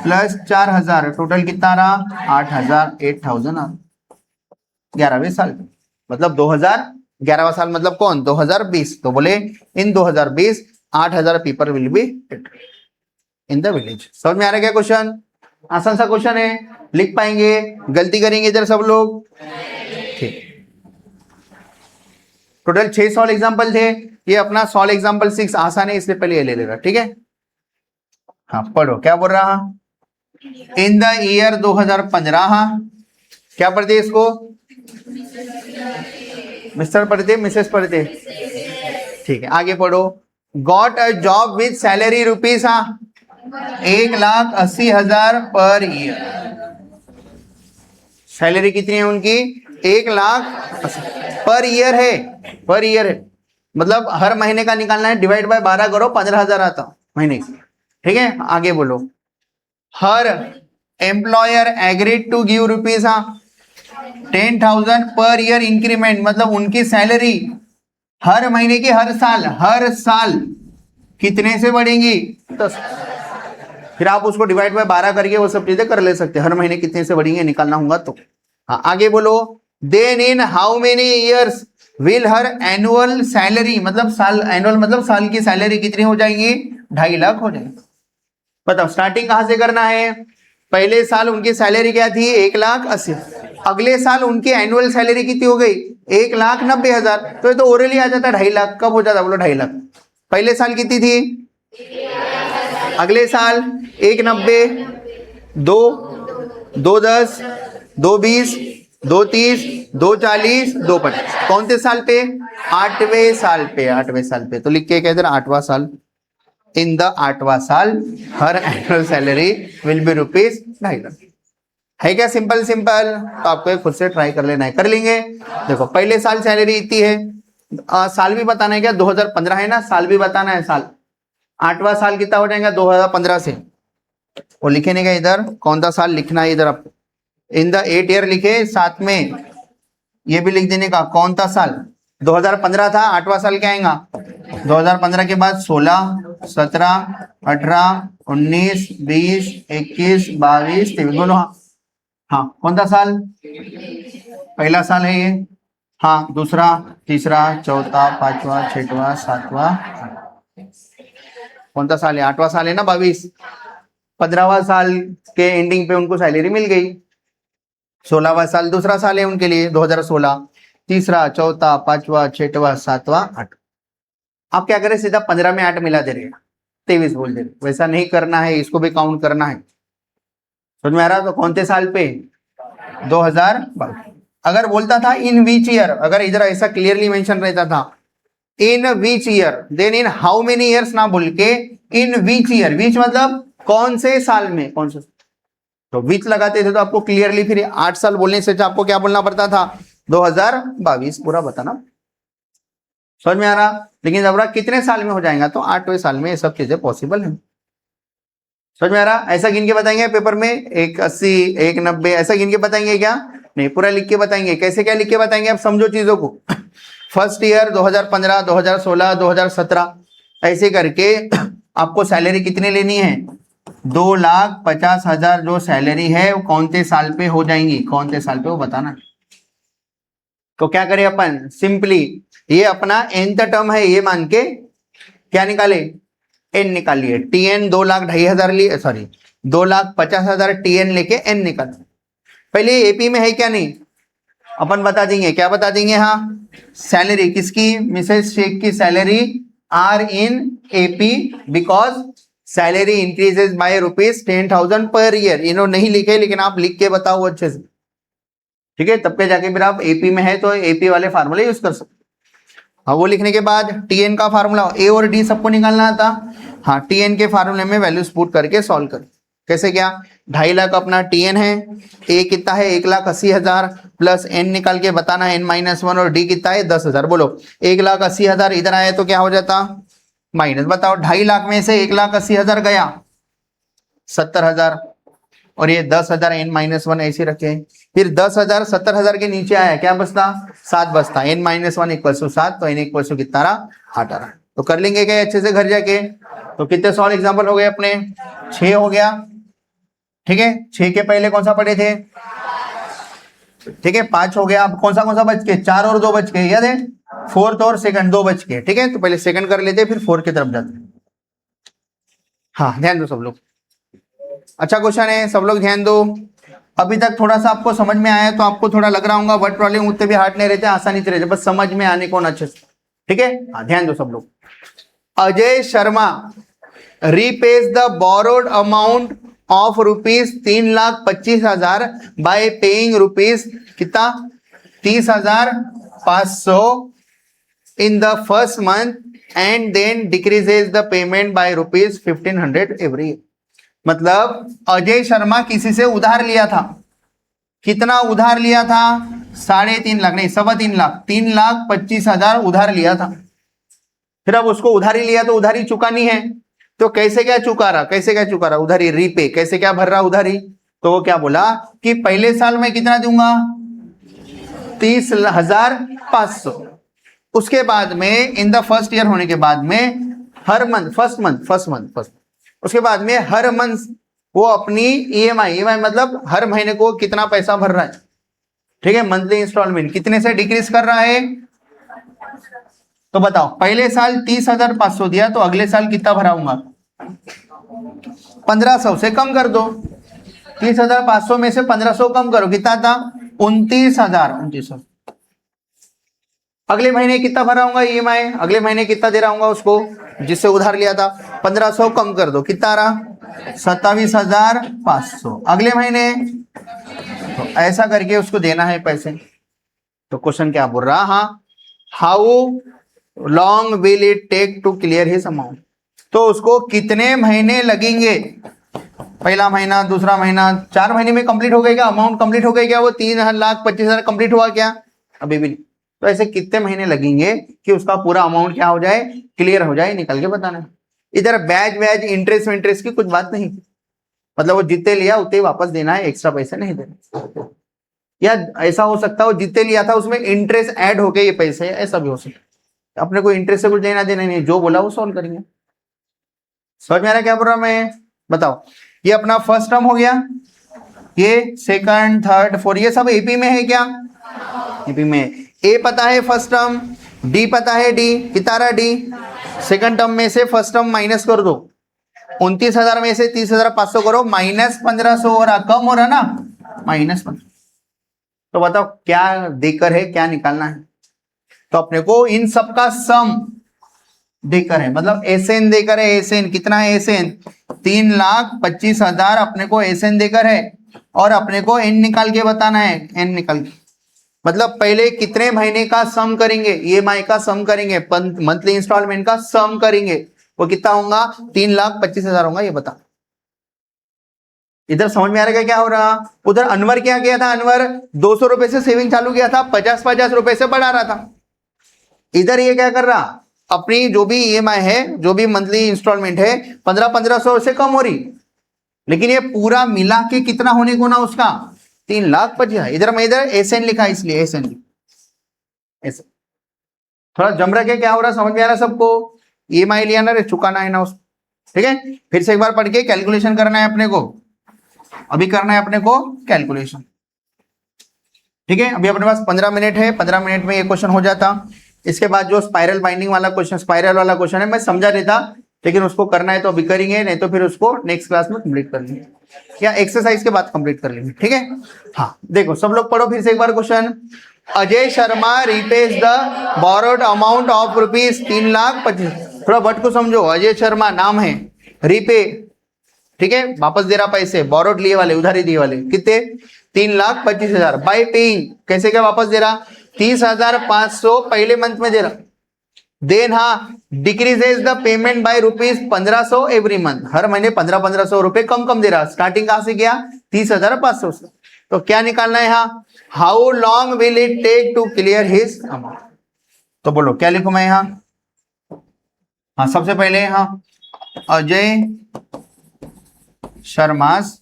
+ 4000 टोटल कितना रहा 8000, 8000 11वें साल, मतलब 2011वां साल मतलब कौन 2020, तो बोले इन 2020 8000 people will be in the village. समझ में आ रहा है क्या क्वेश्चन, आसान सा क्वेश्चन है, लिख पाएंगे, गलती करेंगे इधर सब लोग, ठीक। टोटल 6 सॉल्व एग्जाम्पल थे, ये अपना सॉल्व एग्जाम्पल 6 आसान है इसलिए पहले ये ले लेगा, ठीक है हाँ पढ़ो क्या बोल रहा, इन द ईयर 2015, क्या पढ़ते इसको मिस्टर पढ़ते मिसेस पढ़ते, ठीक है आगे पढ़ो, got a job with salary rupees 1,80,000 per year, salary कितनी है उनकी 1,80,000 पर ईयर है, मतलब हर महीने का निकालना है, डिवाइड बाय 12 करो 15,000 आता महीने की, ठीक है आगे बोलो, her employer agreed to give rupees 10,000 per year increment, मतलब उनकी सैलरी हर महीने की हर साल कितने से बढ़ेंगी? 10। फिर आप उसको डिवाइड बाय 12 करके वो सब चीजें कर ले सकते हैं, हर महीने कितने से बढ़ेंगे निकालना होगा तो। हाँ, आगे बोलो। Then in how many years will her annual salary, मतलब साल, एनुअल मतलब साल की सैलरी कितनी हो जाएंगी? 2.5 लाख हो जाएंगी। बताओ स्टार्टिंग कहां से करना है? पहले साल उनकी सैलरी क्या थी? 1,80,000। अगले साल उनकी एनुअल सैलरी कितनी हो गई? 1,90,000। तो ये तो ओरली आ जाता है 2.5 लाख। कब हो जाता? बोलो 2.5 लाख। पहले साल कितनी थी? अगले साल 1,90,000, 2,10, 2,20, 2,30, 2,40, 2,50। कौन से साल पे? 8वें साल पे। 8वें साल पे तो लिख के कहते हैं 8वां साल। इन द 8वां साल her annual salary will be rupees 2.5 lakh. है क्या? Simple simple. तो आपको खुद से ट्राई कर लेना है, कर लेंगे। देखो पहले साल सैलरी इतनी है, साल भी बताना है क्या? 2015 है ना, साल भी बताना है साल। 8वां साल कितना हो जाएगा? 2015 से। वो लिखेने का इधर कौन सा साल लिखना है, इधर आप इन द 8 ईयर लिखे, साथ में ये भी लिख देने का कौन सा साल। 2015 था, 8वां साल क्या आएगा? 2015 के बाद 16, 17, 18, 19, 20, 21, 22, 23 बोलो। हाँ, कौन सा साल? पहला साल है ये। हाँ, दूसरा, तीसरा, चौथा, पांचवा, छठवा, सातवां, कौन सा साल है? 8वां साल है ना, 22। 15वां साल के एंडिंग पे उनको सैलरी मिल गई। 16वां साल दूसरा साल है उनके लिए, 2016। तीसरा, चौथा, पांचवा, छठवा, सातवां, 8। आप क्या करें? सीधा 15 में 8 मिला दे रहे हैं, 23 बोल दे रहे। वैसा नहीं करना है, इसको भी काउंट करना है। समझ में आ रहा? तो कौन से साल पे? 2022। अगर बोलता था इन विच ईयर, अगर इधर ऐसा क्लियरली मेंशन रहता था in which year, then in how many years ना बोल के इन विच ईयर, विच मतलब कौन से साल में, कौन से, तो विच लगाते थे तो आपको क्लियरली फिर 8 साल बोलने से आपको क्या बोलना पड़ता था? 2022 पूरा बताना। समझ में आ रहा? लेकिन जब कितने साल में हो जाएगा? तो 8वें साल में ये सब चीजें पॉसिबल है। समझ में आ रहा? ऐसा गिन के बताएंगे पेपर में 180, 190 ऐसा गिन के बताएंगे क्या? नहीं, पूरा लिख के बताएंगे। कैसे क्या लिख के बताएंगे? आप समझो चीजों को। फर्स्ट ईयर 2015, 2016, 2017 ऐसे करके आपको सैलरी कितनी लेनी है? 2,50,000 जो सैलरी है वो कौन से साल पे हो जाएंगी, कौन से साल पे वो बताना। तो क्या करें अपन? सिंपली ये अपना nth टर्म है ये मान के क्या निकाले? n निकालिए। tn 2,02,500 लिए, सॉरी 2,50,000 tn लेके n निकाल। पहले एपी में है क्या? नहीं, अपन बता देंगे। क्या बता देंगे? हाँ, सैलरी किसकी? मिसेस शेख की salary are in AP because salary increases by ₹10,000 per year. इन्होंने नहीं लिखे, लेकिन आप लिख के बताओ अच्छे से, ठीक है? तब के जाके फिर आप एपी में है तो एपी वाले फार्मूले यूज कर सकते। हाँ, वो लिखने के बाद टीएन का फार्मूला, ए और डी सबको निकालना था। हाँ, टीएन के फार्मूले में वैल्यूज पुट करके सॉल्व कर। कैसे क्या? 2.5 लाख अपना टीएन है, ए कितना है? 1,80,000 प्लस एन निकाल के बताना है n-1, और डी कितना है? 10,000। बोलो 1,80,000 इधर आया तो क्या हो जाता? माइनस। बताओ 2.5 लाख में से 1,80,000 गया 70,000, और ये 10,000 n-1 ऐसे रखे। फिर 10,000 70,000 के नीचे आया, क्या बचता? 7 बचता। n-1 इक्वल टू 7, तो n इक्वल टू कितना रहा? 8 आ रहा। तो कर लेंगे क्या अच्छे से घर जाके? तो कितने सॉल्व एग्जाम्पल हो गए अपने? 6 हो गया, ठीक है? 6 के पहले कौन सा पढ़े थे? ठीक है, 5 हो गया। अब कौन सा बच के? 4 और 2 बच के, याद है? फोर्थ और सेकंड 2 बच के, ठीक है? तो पहले सेकंड कर लेते, फिर फोर्थ की तरफ जाते। हाँ, ध्यान दो सब लोग। अच्छा क्वेश्चन है, सब लोग ध्यान दो। अभी तक थोड़ा सा आपको समझ में आया तो आपको थोड़ा लग रहा होगा वर्ड प्रॉब्लम उतने भी हार्ड नहीं रहते, आसानी से रहते, बस समझ में आने को अच्छे से, ठीक है? हाँ, ध्यान दो सब लोग। Ajay Sharma repays the borrowed amount of ₹3,25,000 by paying rupees कितना? 30,500 in the first month and then decreases the payment by ₹1,500 every year. मतलब अजय शर्मा किसी से उधार लिया था। कितना उधार लिया था? 3.5 लाख, नहीं 3.25 लाख, 3,25,000 उधार लिया था। फिर अब उसको उधारी लिया तो उधारी चुकानी है, तो कैसे क्या चुका रहा, कैसे क्या चुका रहा, उधारी रीपे, कैसे क्या भर रहा उधारी। तो वो क्या बोला कि पहले साल में कितना दूंगा 30,500, उसके बाद में इन द फर्स्ट ईयर होने के बाद में हर मंथ फर्स्ट उसके बाद में हर मंथ वो अपनी ईएमआई मतलब हर महीने को कितना पैसा भर रहा है, ठीक है, मंथली इंस्टॉलमेंट कितने से डिक्रीज कर रहा है। तो बताओ पहले साल 30,500 दिया तो अगले साल कितना भराऊंगा 1500 से कम कर दो, 30,500 में से 1500 कम करो, कितना था 29,000। अगले महीने कितना भराऊंगा ईएमआई, अगले महीने कितना दे रहा हूँ उसको जिससे उधार लिया था, 1500 कम कर दो, कितना रहा 27,500 अगले महीने। तो ऐसा करके उसको देना है पैसे। तो क्वेश्चन क्या बोल रहा, हाँ how long will it take to clear his amount, तो उसको कितने महीने लगेंगे, पहला महीना दूसरा महीना 4 महीने में कंप्लीट हो गया क्या, अमाउंट कंप्लीट हो गया क्या, वो 3,25,000 कंप्लीट हुआ क्या, अभी भी नहीं। तो ऐसे कितने महीने लगेंगे कि उसका पूरा अमाउंट क्या हो जाए, क्लियर हो जाए, निकल के बताना है। इधर ब्याज इंटरेस्ट की कुछ बात नहीं, मतलब वो जितने लिया उतने वापस देना है, एक्स्ट्रा पैसे नहीं देना। या ऐसा हो सकता है वो जितने लिया था उसमें इंटरेस्ट ऐड हो गए ये पैसे, ऐसा भी हो सकता है। अपने को इंटरेस्ट से कुछ देना देना नहीं, जो बोला वो सॉल्व करेंगे। समझ में आ रहा क्या बोल रहा मैं, बताओ। ये अपना फर्स्ट टर्म हो गया, ये सेकंड थर्ड फोर्थ ये सब एपी में है क्या, एपी में। ए पता है फर्स्ट टर्म, डी पता है, डी कितना रहा डी, सेकंड टर्म में से फर्स्ट टर्म माइनस कर दो, 29,000 में से 30,500 करो, -1500 हो रहा, कम हो रहा ना, -1500। तो बताओ क्या देकर है, क्या निकालना है। तो अपने को इन सब का सम देकर है, मतलब एसएन देकर है, एसएन कितना है, एसएन 3,25,000 अपने को एसएन देकर है, और अपने को एन निकाल के बताना है, एन निकाल के मतलब पहले कितने महीने का सम करेंगे, ईएमआई का सम करेंगे, मंथली इंस्टॉलमेंट का सम करेंगे, वो कितना होगा 3,25,000 होगा, ये बता। इधर समझ में आ रहा है क्या हो रहा। उधर अनवर क्या किया था, अनवर 200 रुपए से सेविंग चालू किया था, 50-50 रुपए से बढ़ा रहा था। इधर ये क्या कर रहा, अपनी जो भी ईएमआई है, जो भी मंथली इंस्टॉलमेंट है 1500 से कम हो रही, लेकिन ये पूरा मिला के कितना होने को ना उसका 3,25,000। इधर एसएन लिखा इसलिए एसएन थोड़ा जम रहा है, क्या हो रहा समझ में आ रहा सबको। ईएमआई लिया ना रे, चुकाना है ना उसको, ठीक है। फिर से एक बार पढ़ के कैलकुलेशन करना है अपने को, अभी करना है अपने को कैलकुलेशन, ठीक है। अभी अपने पास 15 मिनट है, 15 मिनट में ये क्वेश्चन हो जाता। इसके बाद जो स्पाइरल बाइंडिंग वाला क्वेश्चन, स्पाइरल वाला क्वेश्चन है, मैं समझा देता, लेकिन उसको करना है तो अभी करेंगे, नहीं तो फिर उसको नेक्स्ट क्लास में कंप्लीट कर लेंगे, या एक्सरसाइज के बाद कंप्लीट कर लेंगे, ठीक है। हाँ देखो सब लोग पढ़ो फिर से एक बार question. Ajay Sharma repays the borrowed amount of ₹3,25,000। थोड़ा वर्ड को समझो, अजय शर्मा नाम है, रिपे ठीक है वापस दे रहा पैसे, बोरोड लिए वाले उधारी दिए वाले कितने 3,25,000 बाय पेइंग, कैसे क्या वापस दे रहा 30,500 पहले मंथ में दे रहा। देन हाँ decreases the payment by ₹1500 every month, हर महीने 1500 रुपए कम दे रहा। स्टार्टिंग कहां से किया 30,500 से। तो क्या निकालना है यहाँ, how long will it take to clear his amount. तो बोलो क्या लिखूं मैं यहाँ, हाँ सबसे पहले हाँ अजय शर्मास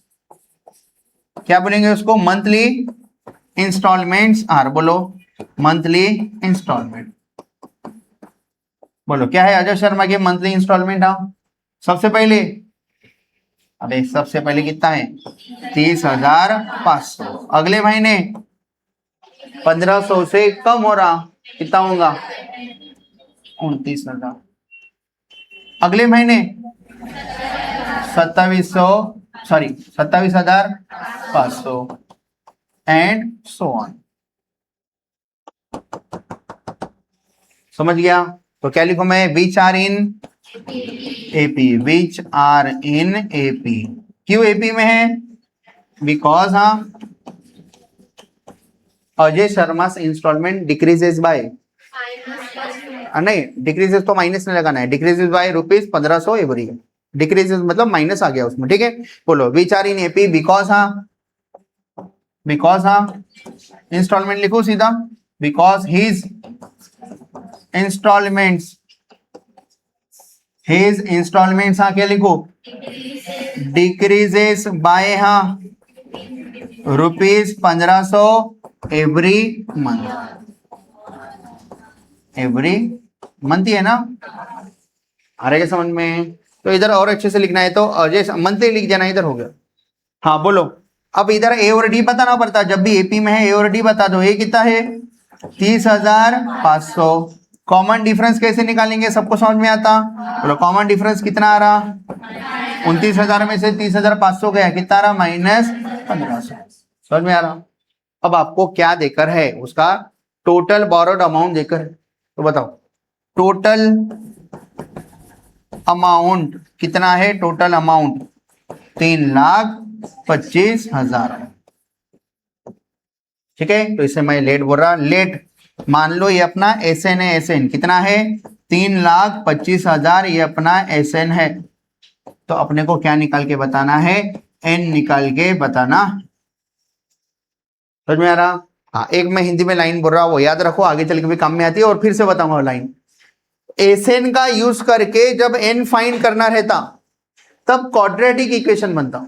क्या बोलेंगे उसको, मंथली इंस्टॉलमेंट्स आर, बोलो मंथली इंस्टॉलमेंट, बोलो क्या है अजय शर्मा के मंथली इंस्टॉलमेंट। हाँ सबसे पहले, अबे सबसे पहले कितना है 30,500, अगले महीने 1500 से कम हो रहा, कितना होगा 29,000, अगले महीने 27,500 एंड सो ऑन। समझ गया। तो क्या लिखूं मैं, which are in AP, which are in AP, क्यों एपी में है, बिकॉज हाँ Ajay Sharma installment decreases by, नहीं डिक्रीजेस तो माइनस नहीं लगाना है, डिक्रीजेस बाय ₹1500 एवरी, डिक्रीजेस मतलब माइनस आ गया उसमें, ठीक है। बोलो which are in AP because हाँ, बिकॉज हाँ इंस्टॉलमेंट लिखो सीधा, because his installments his installments, हाँ क्या लिखो, डिक्रीजेस बाय, हाँ ₹1500 एवरी मंथ, एवरी मंथ ही है ना, आ रहा है समझ में? तो इधर और अच्छे से लिखना है तो अजय मंथली लिख जाना, इधर हो गया। हाँ बोलो, अब इधर ए और डी बताना पड़ता है, जब भी एपी में है ए और डी बता दो। ए कितना है 30,500। कॉमन डिफरेंस कैसे निकालेंगे, सबको समझ में आता? बोलो कॉमन डिफरेंस कितना आ रहा, 29,000 में से 30,500 गया, कितना आ रहा, -1500। समझ में आ रहा? अब आपको क्या देकर है, उसका टोटल बोरोड अमाउंट देकर है, तो बताओ टोटल अमाउंट कितना है, टोटल अमाउंट 3,25,000। ठीक है, तो इसे मैं लेट बोल रहा, लेट मान लो ये अपना एसएन है, एसएन कितना है 3,25,000, ये अपना एसएन है। तो अपने को क्या निकाल के बताना है, एन निकाल के बताना। समझ में आ रहा? हाँ, एक मैं हिंदी में लाइन बोल रहा हूँ, वो याद रखो, आगे चल के भी काम में आती है, और फिर से बताऊंगा लाइन। एसएन का यूज करके जब एन फाइंड करना रहता तब क्वाड्रेटिक इक्वेशन बनता।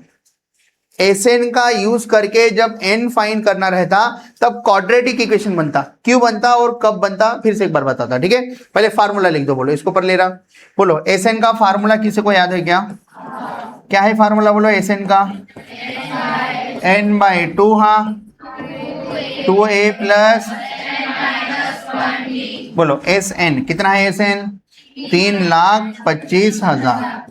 एसएन का यूज करके जब एन फाइंड करना रहता तब क्वाड्रेटिक इक्वेशन बनता। क्यों बनता और कब बनता फिर से एक बार बताता, ठीक है? पहले फार्मूला लिख दो, बोलो इसको पर ले रहा, बोलो एसएन का फार्मूला किसी को याद है क्या? क्या है फार्मूला, बोलो एसएन का, n/2, हाँ 2a प्लस, बोलो एस एन कितना है, एस एन 3,25,000।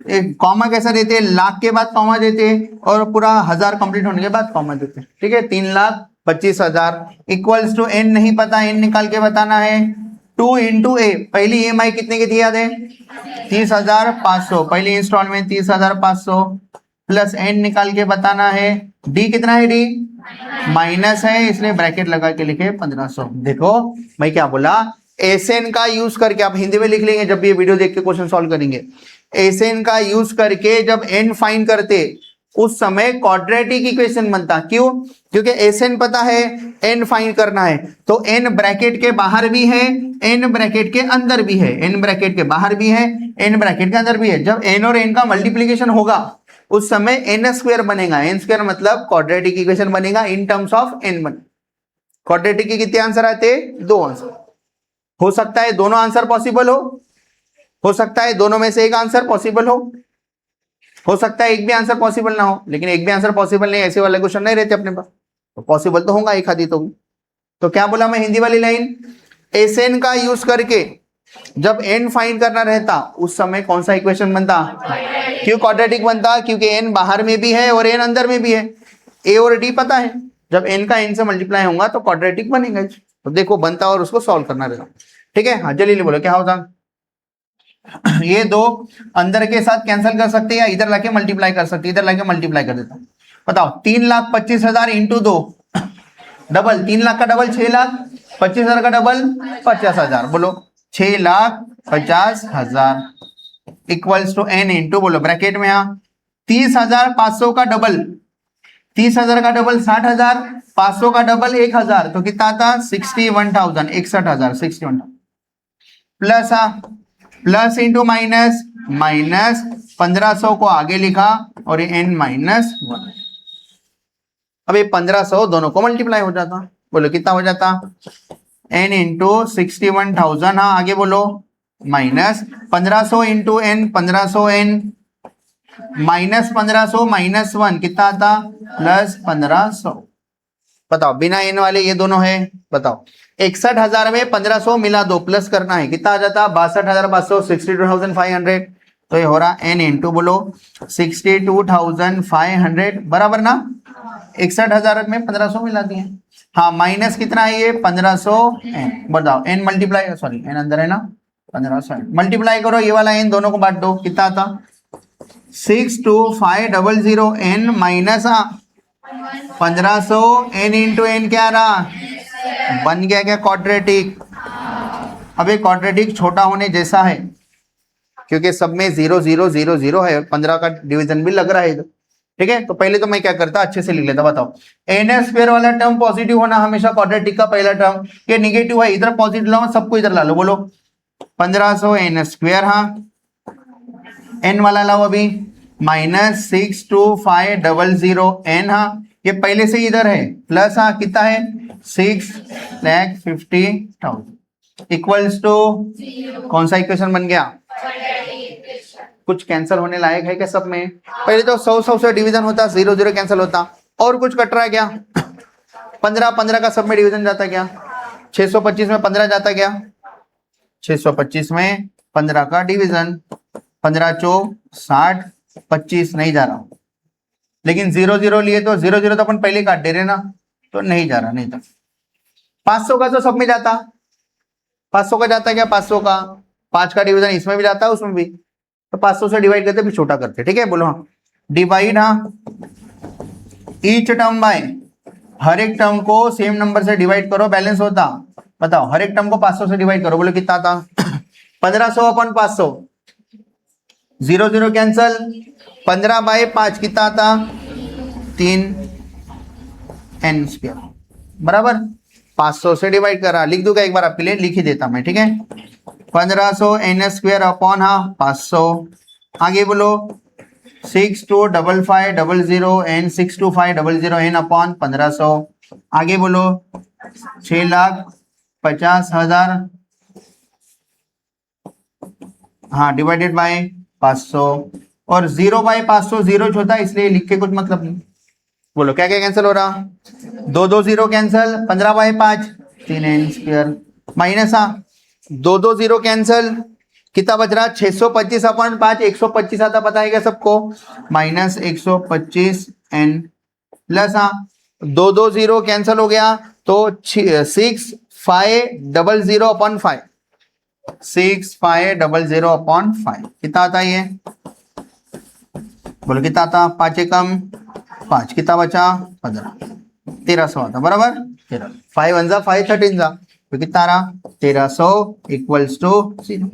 एक कॉमा कैसा देते हैं, लाख के बाद कॉमा देते हैं और पूरा 1000 कंप्लीट होने के बाद कॉमा देते हैं, ठीक है? 3,25,000 इक्वल्स टू एन नहीं पता, एन निकाल के बताना है 2 इंटू ए। पहली EMI कितने की थी याद है, 30,500, पहली इंस्टॉलमेंट 30,500 प्लस एन निकाल के बताना है, डी कितना है, डी माइनस है इसलिए ब्रैकेट लगा के लिखे 1500। देखो मैं क्या बोला, एसएन का यूज करके, आप हिंदी में लिख लेंगे जब भी ये वीडियो देख के क्वेश्चन सॉल्व करेंगे। एसएन का यूज करके जब एन फाइंड करते उस समय क्वाड्रेटिक इक्वेशन बनता। क्यों? क्योंकि एसएन पता है, एन फाइंड करना है, तो एन ब्रैकेट के बाहर भी है, एन ब्रैकेट के अंदर भी है, एन ब्रैकेट के बाहर भी है, एन ब्रैकेट के अंदर भी है। जब एन और एन का मल्टीप्लीकेशन होगा उस समय एन स्क्वायर बनेगा, एन स्क्वायर मतलब क्वाड्रेटिक इक्वेशन बनेगा इन टर्म्स ऑफ एन बन। क्वाड्रेटिक के कितने आंसर आते? 2 आंसर। हो सकता है दोनों आंसर पॉसिबल हो सकता है दोनों में से एक आंसर पॉसिबल हो सकता है एक भी आंसर पॉसिबल ना हो, लेकिन एक भी आंसर पॉसिबल नहीं, ऐसे वाले क्वेश्चन नहीं रहते अपने पास, तो पॉसिबल तो होगा एक आधी तो क्या बोला मैं हिंदी वाली लाइन, एसएन का यूज करके जब एन फाइंड करना रहता उस समय कौन सा इक्वेशन बनता? क्यों क्वाड्रेटिक बनता? क्योंकि एन बाहर में भी है और एन अंदर में भी है। ए और डी पता है, जब एन का एन से मल्टीप्लाई होगा तो क्वाड्रेटिक बनेगा। तो देखो बनता और उसको सॉल्व करना रहेगा, ठीक है? हाँ जल्दी बोलो क्या होता। ये दो अंदर के साथ कैंसिल कर सकते हैं या इधर लाके मल्टीप्लाई कर सकते हैं, इधर लाके मल्टीप्लाई कर देता हूं। बताओ 3,25,000 इंटू 2 डबल, 3 लाख का डबल 6 लाख, 25,000 का डबल 50,000, बोलो 6,50,000 इक्वल्स टू एन इंटू, बोलो ब्रैकेट में, यहाँ 30,500 का डबल, 30,000 का डबल 60,000, 500 का डबल 1,000, तो कितना आता 61,000, 61,000, 61 plus plus into minus, minus 1500 को आगे लिखा और ये n -1। अब ये 1500 दोनों को मल्टीप्लाई हो जाता, बोलो कितना हो जाता, n इंटू 61,000, हाँ आगे बोलो minus 1500 into n, 1500 n minus 1500 -1 कितना आता +1500। बताओ बिना n वाले ये दोनों है, बताओ 61,000 में 1500 मिला दो, प्लस करना है, कितना आ जाता 62,500, 62,500। तो ये हो रहा n इंटू, बोलो 62,500 बराबर ना, 61,000 में 1500 मिला दिए। हाँ माइनस कितना है ये 1500 n, बताओ n मल्टीप्लाई, सॉरी n अंदर है ना, 1500 मल्टीप्लाई करो, ये वाला n दोनों को बांट दो, कितना आता 62500 n minus 1500 n into n क्या रहा, बन गया क्या क्वाड्रेटिक। अब ये क्वाड्रेटिक छोटा होने जैसा है क्योंकि सब में 0 0 0 0 है, 15 का डिवीजन भी लग रहा है, ठीक है? तो पहले तो मैं क्या करता, अच्छे से लिख लेता। बताओ एन स्क्वायर वाला टर्म पॉजिटिव होना हमेशा क्वाड्रेटिक का पहला टर्म, ये निगेटिव है, इधर पॉजिटिव लाओ, सबको इधर ला लो, बोलो 1500 n स्क्वायर, हाँ एन वाला लाओ अभी, -62,500 एन, हाँ ये पहले से इधर है, प्लस हाँ कितना है 6,50,000 इक्वल्स टू कौन सा इक्वेशन बन गया? कुछ कैंसिल होने लायक है क्या सब में? पहले तो 100 से डिवीजन होता, 0 0 कैंसिल होता, और कुछ कट रहा है क्या? 15 का सब में डिवीजन जाता क्या? 625 में 15 जाता क्या? 625 में 15 का डिवीजन, 15 चौक 60, 25 नहीं जा रहा, लेकिन 0 0 लिए तो 0 0 तो अपन पहले काट दे रहे ना, तो नहीं जा रहा, नहीं था। 500 का तो सब में जाता, 500 का जाता क्या? 500 का 5 का डिवीजन इसमें भी जाता है उसमें भी, तो 500 से डिवाइड करते फिर छोटा करते, ठीक है बोलो हाँ। डिवाइड हाँ ईच टर्म बाय, हर एक टर्म को सेम नंबर से डिवाइड करो, बैलेंस होता। बताओ हर एक टर्म को 500 से डिवाइड करो, बोलो कितना था? 1500 अपन 500, 0 0 कैंसल, 15/5 कितना था? 3n², बराबर 500 से डिवाइड करा, लिख दूंगा एक बार आपके लिए, लिख ही देता मैं, ठीक है। 1500 n² अपॉन हाँ 500, आगे बोलो 625500 n 62500 n अपॉन 1500, आगे बोलो 6,50,000 हाँ डिवाइडेड बाय 500, और 0/500 0 होता है, इसलिए लिख के कुछ मतलब नहीं। बोलो क्या क्या कैंसिल हो रहा? 2 2 0 कैंसिल, 15/5 3n², माइनस हाँ 2 2 0 कैंसिल, कितना बच रहा? 625/5 125 आता, पता है क्या सबको? -125n प्लस हाँ 2 2 0 कैंसिल हो गया, तो 6,500/5 6,500/5 कितना आता है ये? बोलो कितना आता? 5 एकम 5, कितना बचा? 15, 1300 आता, बराबर 13, 5 1 5 13 तो कितना रहा? 1300 इक्वल्स टू 0।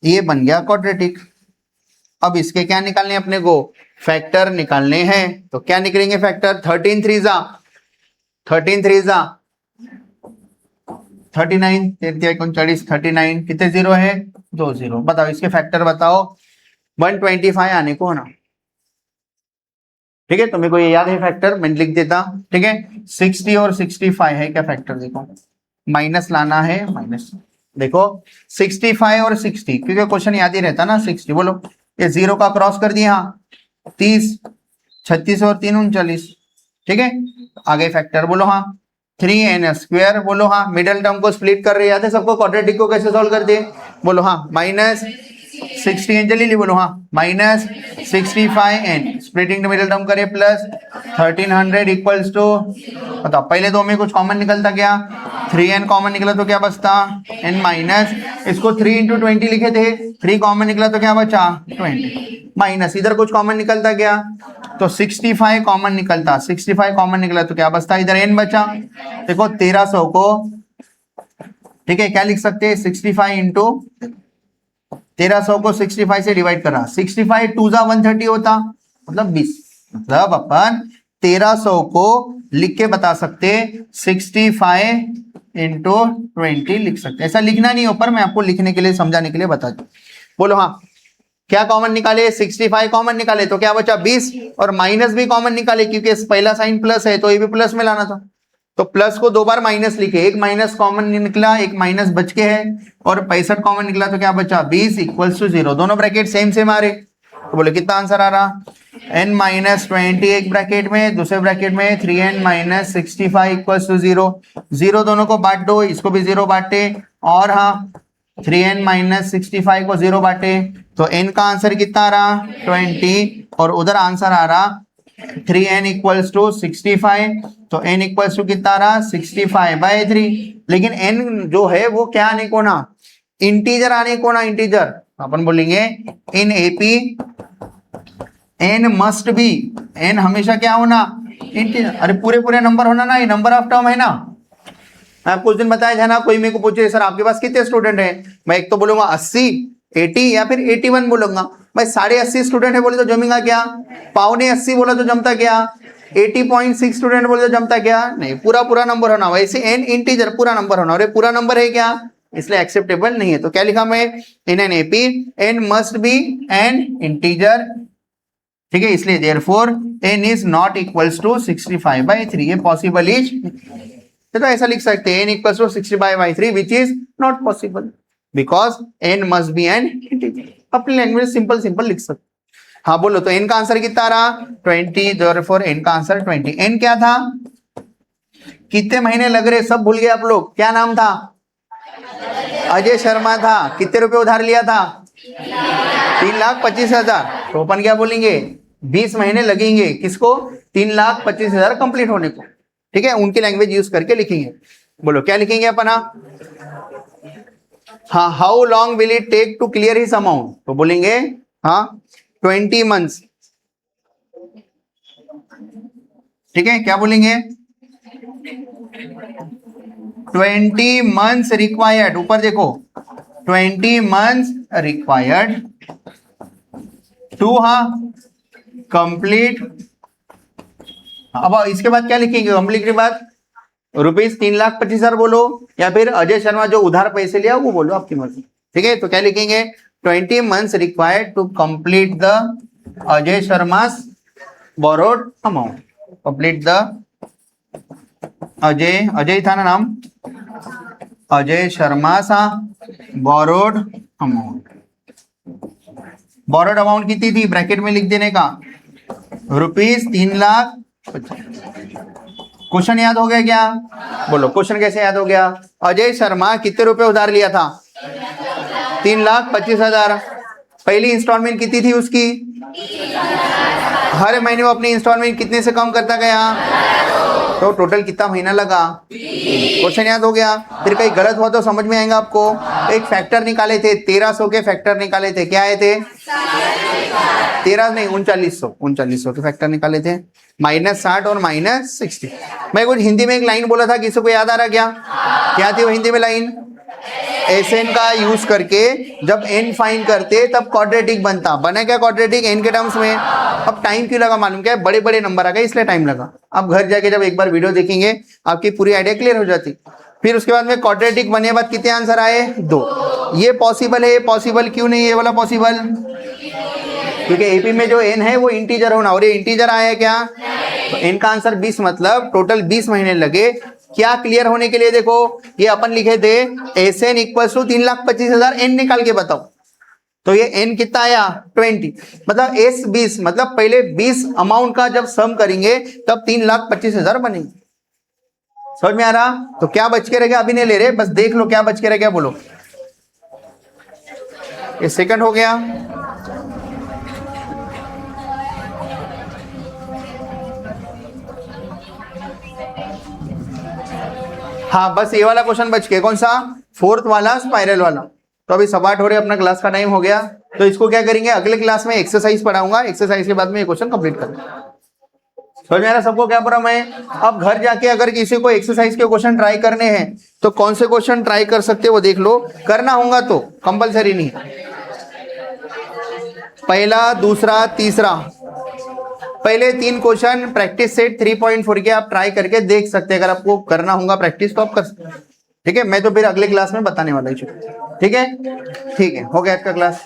ये बन गया क्वाड्रेटिक। अब इसके क्या निकालने अपने को? फैक्टर निकालने हैं, तो क्या निकलेंगे फैक्टर? 13 3 39, 39 39, कितने जीरो है? 2 0। बताओ इसके फैक्टर बताओ, 125 आने को है ना, ठीक है। तुम्हें को ये याद है फैक्टर, मैं लिख देता, ठीक है। 60 और 65 है क्या फैक्टर? देखो माइनस लाना है, माइनस देखो 65 और 60, क्योंकि क्वेश्चन याद ही रहता ना 60। बोलो ये 0 का क्रॉस कर दिया, 30, 36 और 3 39, ठीक है। आगे फैक्टर बोलो हाँ 3n², बोलो हाँ मिडिल टर्म को स्प्लिट कर रहे, याद है सबको? क्वाड्रेटिक को कैसे सॉल्व करते? बोलो हाँ -60n जल्दी ली, बोलो हाँ -65n splitting the middle term करे, प्लस 1300 इक्वल्स टू, बताओ पहले दो में कुछ कॉमन निकलता क्या? 3n कॉमन निकला तो क्या बचता? n माइनस, इसको 3 × 20 लिखे थे, 3 कॉमन निकला तो क्या बचा? 20 माइनस, इधर कुछ कॉमन निकलता क्या? तो 65 कॉमन निकलता, 65 कॉमन निकला तो क्या बचता? इधर n बचा। देखो 1300 को, ठीक है, क्या लिख सकते हैं? 65 इंटू 1300 को 65 से डिवाइड करा, 65 2 जा 130 होता, मतलब 20। मतलब अपन 1300 को लिख के बता सकते 65 इंटू 20 लिख सकते। ऐसा लिखना नहीं ऊपर, मैं आपको लिखने के लिए, समझाने के लिए बता दूं। बोलो हाँ क्या कॉमन निकाले? 65 कॉमन निकाले तो क्या बचा? 20, और माइनस भी कॉमन निकाले क्योंकि पहला साइन प्लस है, तो ये भी प्लस में लाना था, तो प्लस को 2 बार माइनस लिखे, एक माइनस कॉमन निकला, एक माइनस बच के है, और 65 कॉमन निकला तो क्या बचा? 20 इक्वल्स टू 0। दोनों ब्रैकेट सेम सेम आ रहे, तो बोले कितना आंसर आ रहा? n-20 एक ब्रैकेट में, दूसरे ब्रैकेट में 3n - 65 इक्वल्स टू 0। 0 दोनों को बांट दो, इसको भी 0 बांटे, और हाँ 3n - 65 को 0 बांटे, तो n का आंसर कितना आ रहा? 20, और उधर आंसर आ रहा 3n इक्वल्स टू 65, तो n इक्वल्स टू कितना आ रहा? 65/3। लेकिन n जो है वो क्या आने को ना? इंटीजर आने को ना, इंटीजर। अपन बोलेंगे in AP n must B, n हमेशा क्या होना? इंटीजर। अरे पूरे पूरे नंबर होना ना, ये नंबर ऑफ टर्म है ना। मैं आपको उस दिन बताया था ना, कोई मेरे को पूछे सर आपके पास कितने स्टूडेंट हैं, मैं एक तो बोलूंगा 80, 80 या फिर 81 बोलूंगा। भाई 80.5 स्टूडेंट है बोले तो जमेगा क्या? 80 बोला तो जमता क्या? 80.6 स्टूडेंट बोले तो जमता क्या? नहीं, पूरा पूरा नंबर होना। वैसे n इंटीजर पूरा नंबर होना, और ये पूरा नंबर है क्या? इसलिए एक्सेप्टेबल नहीं है। तो क्या लिखा मैं in an AP n must be an integer, ठीक है, इसलिए therefore n is not equals to 65/3, ये पॉसिबल इज, तो ऐसा लिख सकते हैं n equals to 65/3 which is not possible because n must be an integer. अपनी लैंग्वेज सिंपल सिंपल लिख सकते। हाँ बोलो, तो n का आंसर कितना रहा 20, देयरफॉर n का आंसर 20। n क्या था, कितने महीने लग रहे सब भूल गए आप लोग, क्या नाम था, अजय शर्मा था, कितने रुपए उधार लिया था 3,25,000, तो अपन क्या बोलेंगे 20 महीने लगेंगे किसको 3,25,000 कंप्लीट होने को, ठीक है, उनकी लैंग्वेज यूज करके लिखेंगे। बोलो क्या लिखेंगे अपन, हाँ how long will it take to clear his amount, तो बोलेंगे हाँ 20 मंथ्स, ठीक है, क्या बोलेंगे 20 मंथ्स रिक्वायर्ड, ऊपर देखो 20 मंथ्स रिक्वायर्ड टू कंप्लीट। अब इसके बाद क्या लिखेंगे कंप्लीट के बाद, रुपीज 3,25,000 बोलो या फिर अजय शर्मा जो उधार पैसे लिया वो बोलो, आपकी मर्जी, ठीक है। तो क्या लिखेंगे 20 months required to complete the Ajay Sharma's borrowed amount, complete the Ajay था ना नाम, अजय शर्मा सा बोरोड अमाउंट। बोरोड अमाउंट कितनी थी ब्रैकेट में लिख देने का, रुपीज 3,25,000। क्वेश्चन याद हो गया क्या, बोलो क्वेश्चन कैसे याद हो गया, अजय शर्मा कितने रुपए उधार लिया था 3,25,000, पहली इंस्टॉलमेंट कितनी थी उसकी, हर महीने वो अपनी इंस्टॉलमेंट कितने से कम करता गया, तो टोटल कितना महीना लगा, क्वेश्चन याद हो गया। फिर कहीं गलत हुआ तो समझ में आएगा आपको, एक फैक्टर निकाले थे 1300 के फैक्टर निकाले थे, क्या आए थे 13 नहीं 3900 के फैक्टर निकाले थे, -60 और -60। मैं कुछ हिंदी में एक लाइन बोला था, किसी को याद आ रहा क्या थी वो हिंदी में लाइन, एसएन का यूज करके जब एन फाइंड करते तब क्वाड्रेटिक बनता, बना क्या क्वाड्रेटिक एन के टर्म्स में। अब टाइम क्यों लगा मालूम क्या है, बड़े बड़े नंबर आ गए इसलिए टाइम लगा। आप घर जाके जब एक बार वीडियो देखेंगे आपकी पूरी आइडिया क्लियर हो जाती। फिर उसके बाद में क्वाड्रेटिक बनने के बाद कितने आंसर आए 2, ये पॉसिबल है, पॉसिबल क्यों नहीं ये वाला पॉसिबल, क्योंकि एपी में जो एन है वो इंटीजर होना, और ये इंटीजर आया क्या, तो एन का आंसर 20, मतलब टोटल 20 महीने लगे। क्या क्लियर होने के लिए, देखो ये अपन लिखे थे S n equal to 3,25,000, n निकाल के बताओ, तो ये एन कितना आया 20, मतलब एस 20, मतलब पहले 20 अमाउंट का जब सम करेंगे तब 3,25,000 बनेंगे। समझ में आ रहा, तो क्या बच के रह गया अभी नहीं ले रहे, बस देख लो क्या बच के रह गया, बोलो ये सेकंड हो गया। हाँ बस ये वाला क्वेश्चन बच के, कौन सा, फोर्थ वाला स्पाइरल वाला। तो अभी 7:08 हो रहे, अपना क्लास का टाइम हो गया, तो इसको क्या करेंगे अगले क्लास में एक्सरसाइज पढ़ाऊंगा, एक्सरसाइज के बाद में ये क्वेश्चन कंप्लीट करेंगे। समझ में आ रहा सबको क्या प्रॉब्लम है। अब घर जाके अगर किसी को एक्सरसाइज के क्वेश्चन ट्राई करने हैं तो कौन से क्वेश्चन ट्राई कर सकते हो वो देख लो, करना होगा तो कंपलसरी नहीं, पहला दूसरा तीसरा, पहले 3 क्वेश्चन प्रैक्टिस सेट 3.4 के आप ट्राई करके देख सकते हैं, अगर आपको करना होगा प्रैक्टिस तो आप कर सकते हैं, ठीक है। मैं तो फिर अगले क्लास में बताने वाला हूँ, ठीक है, हो गया आज का क्लास।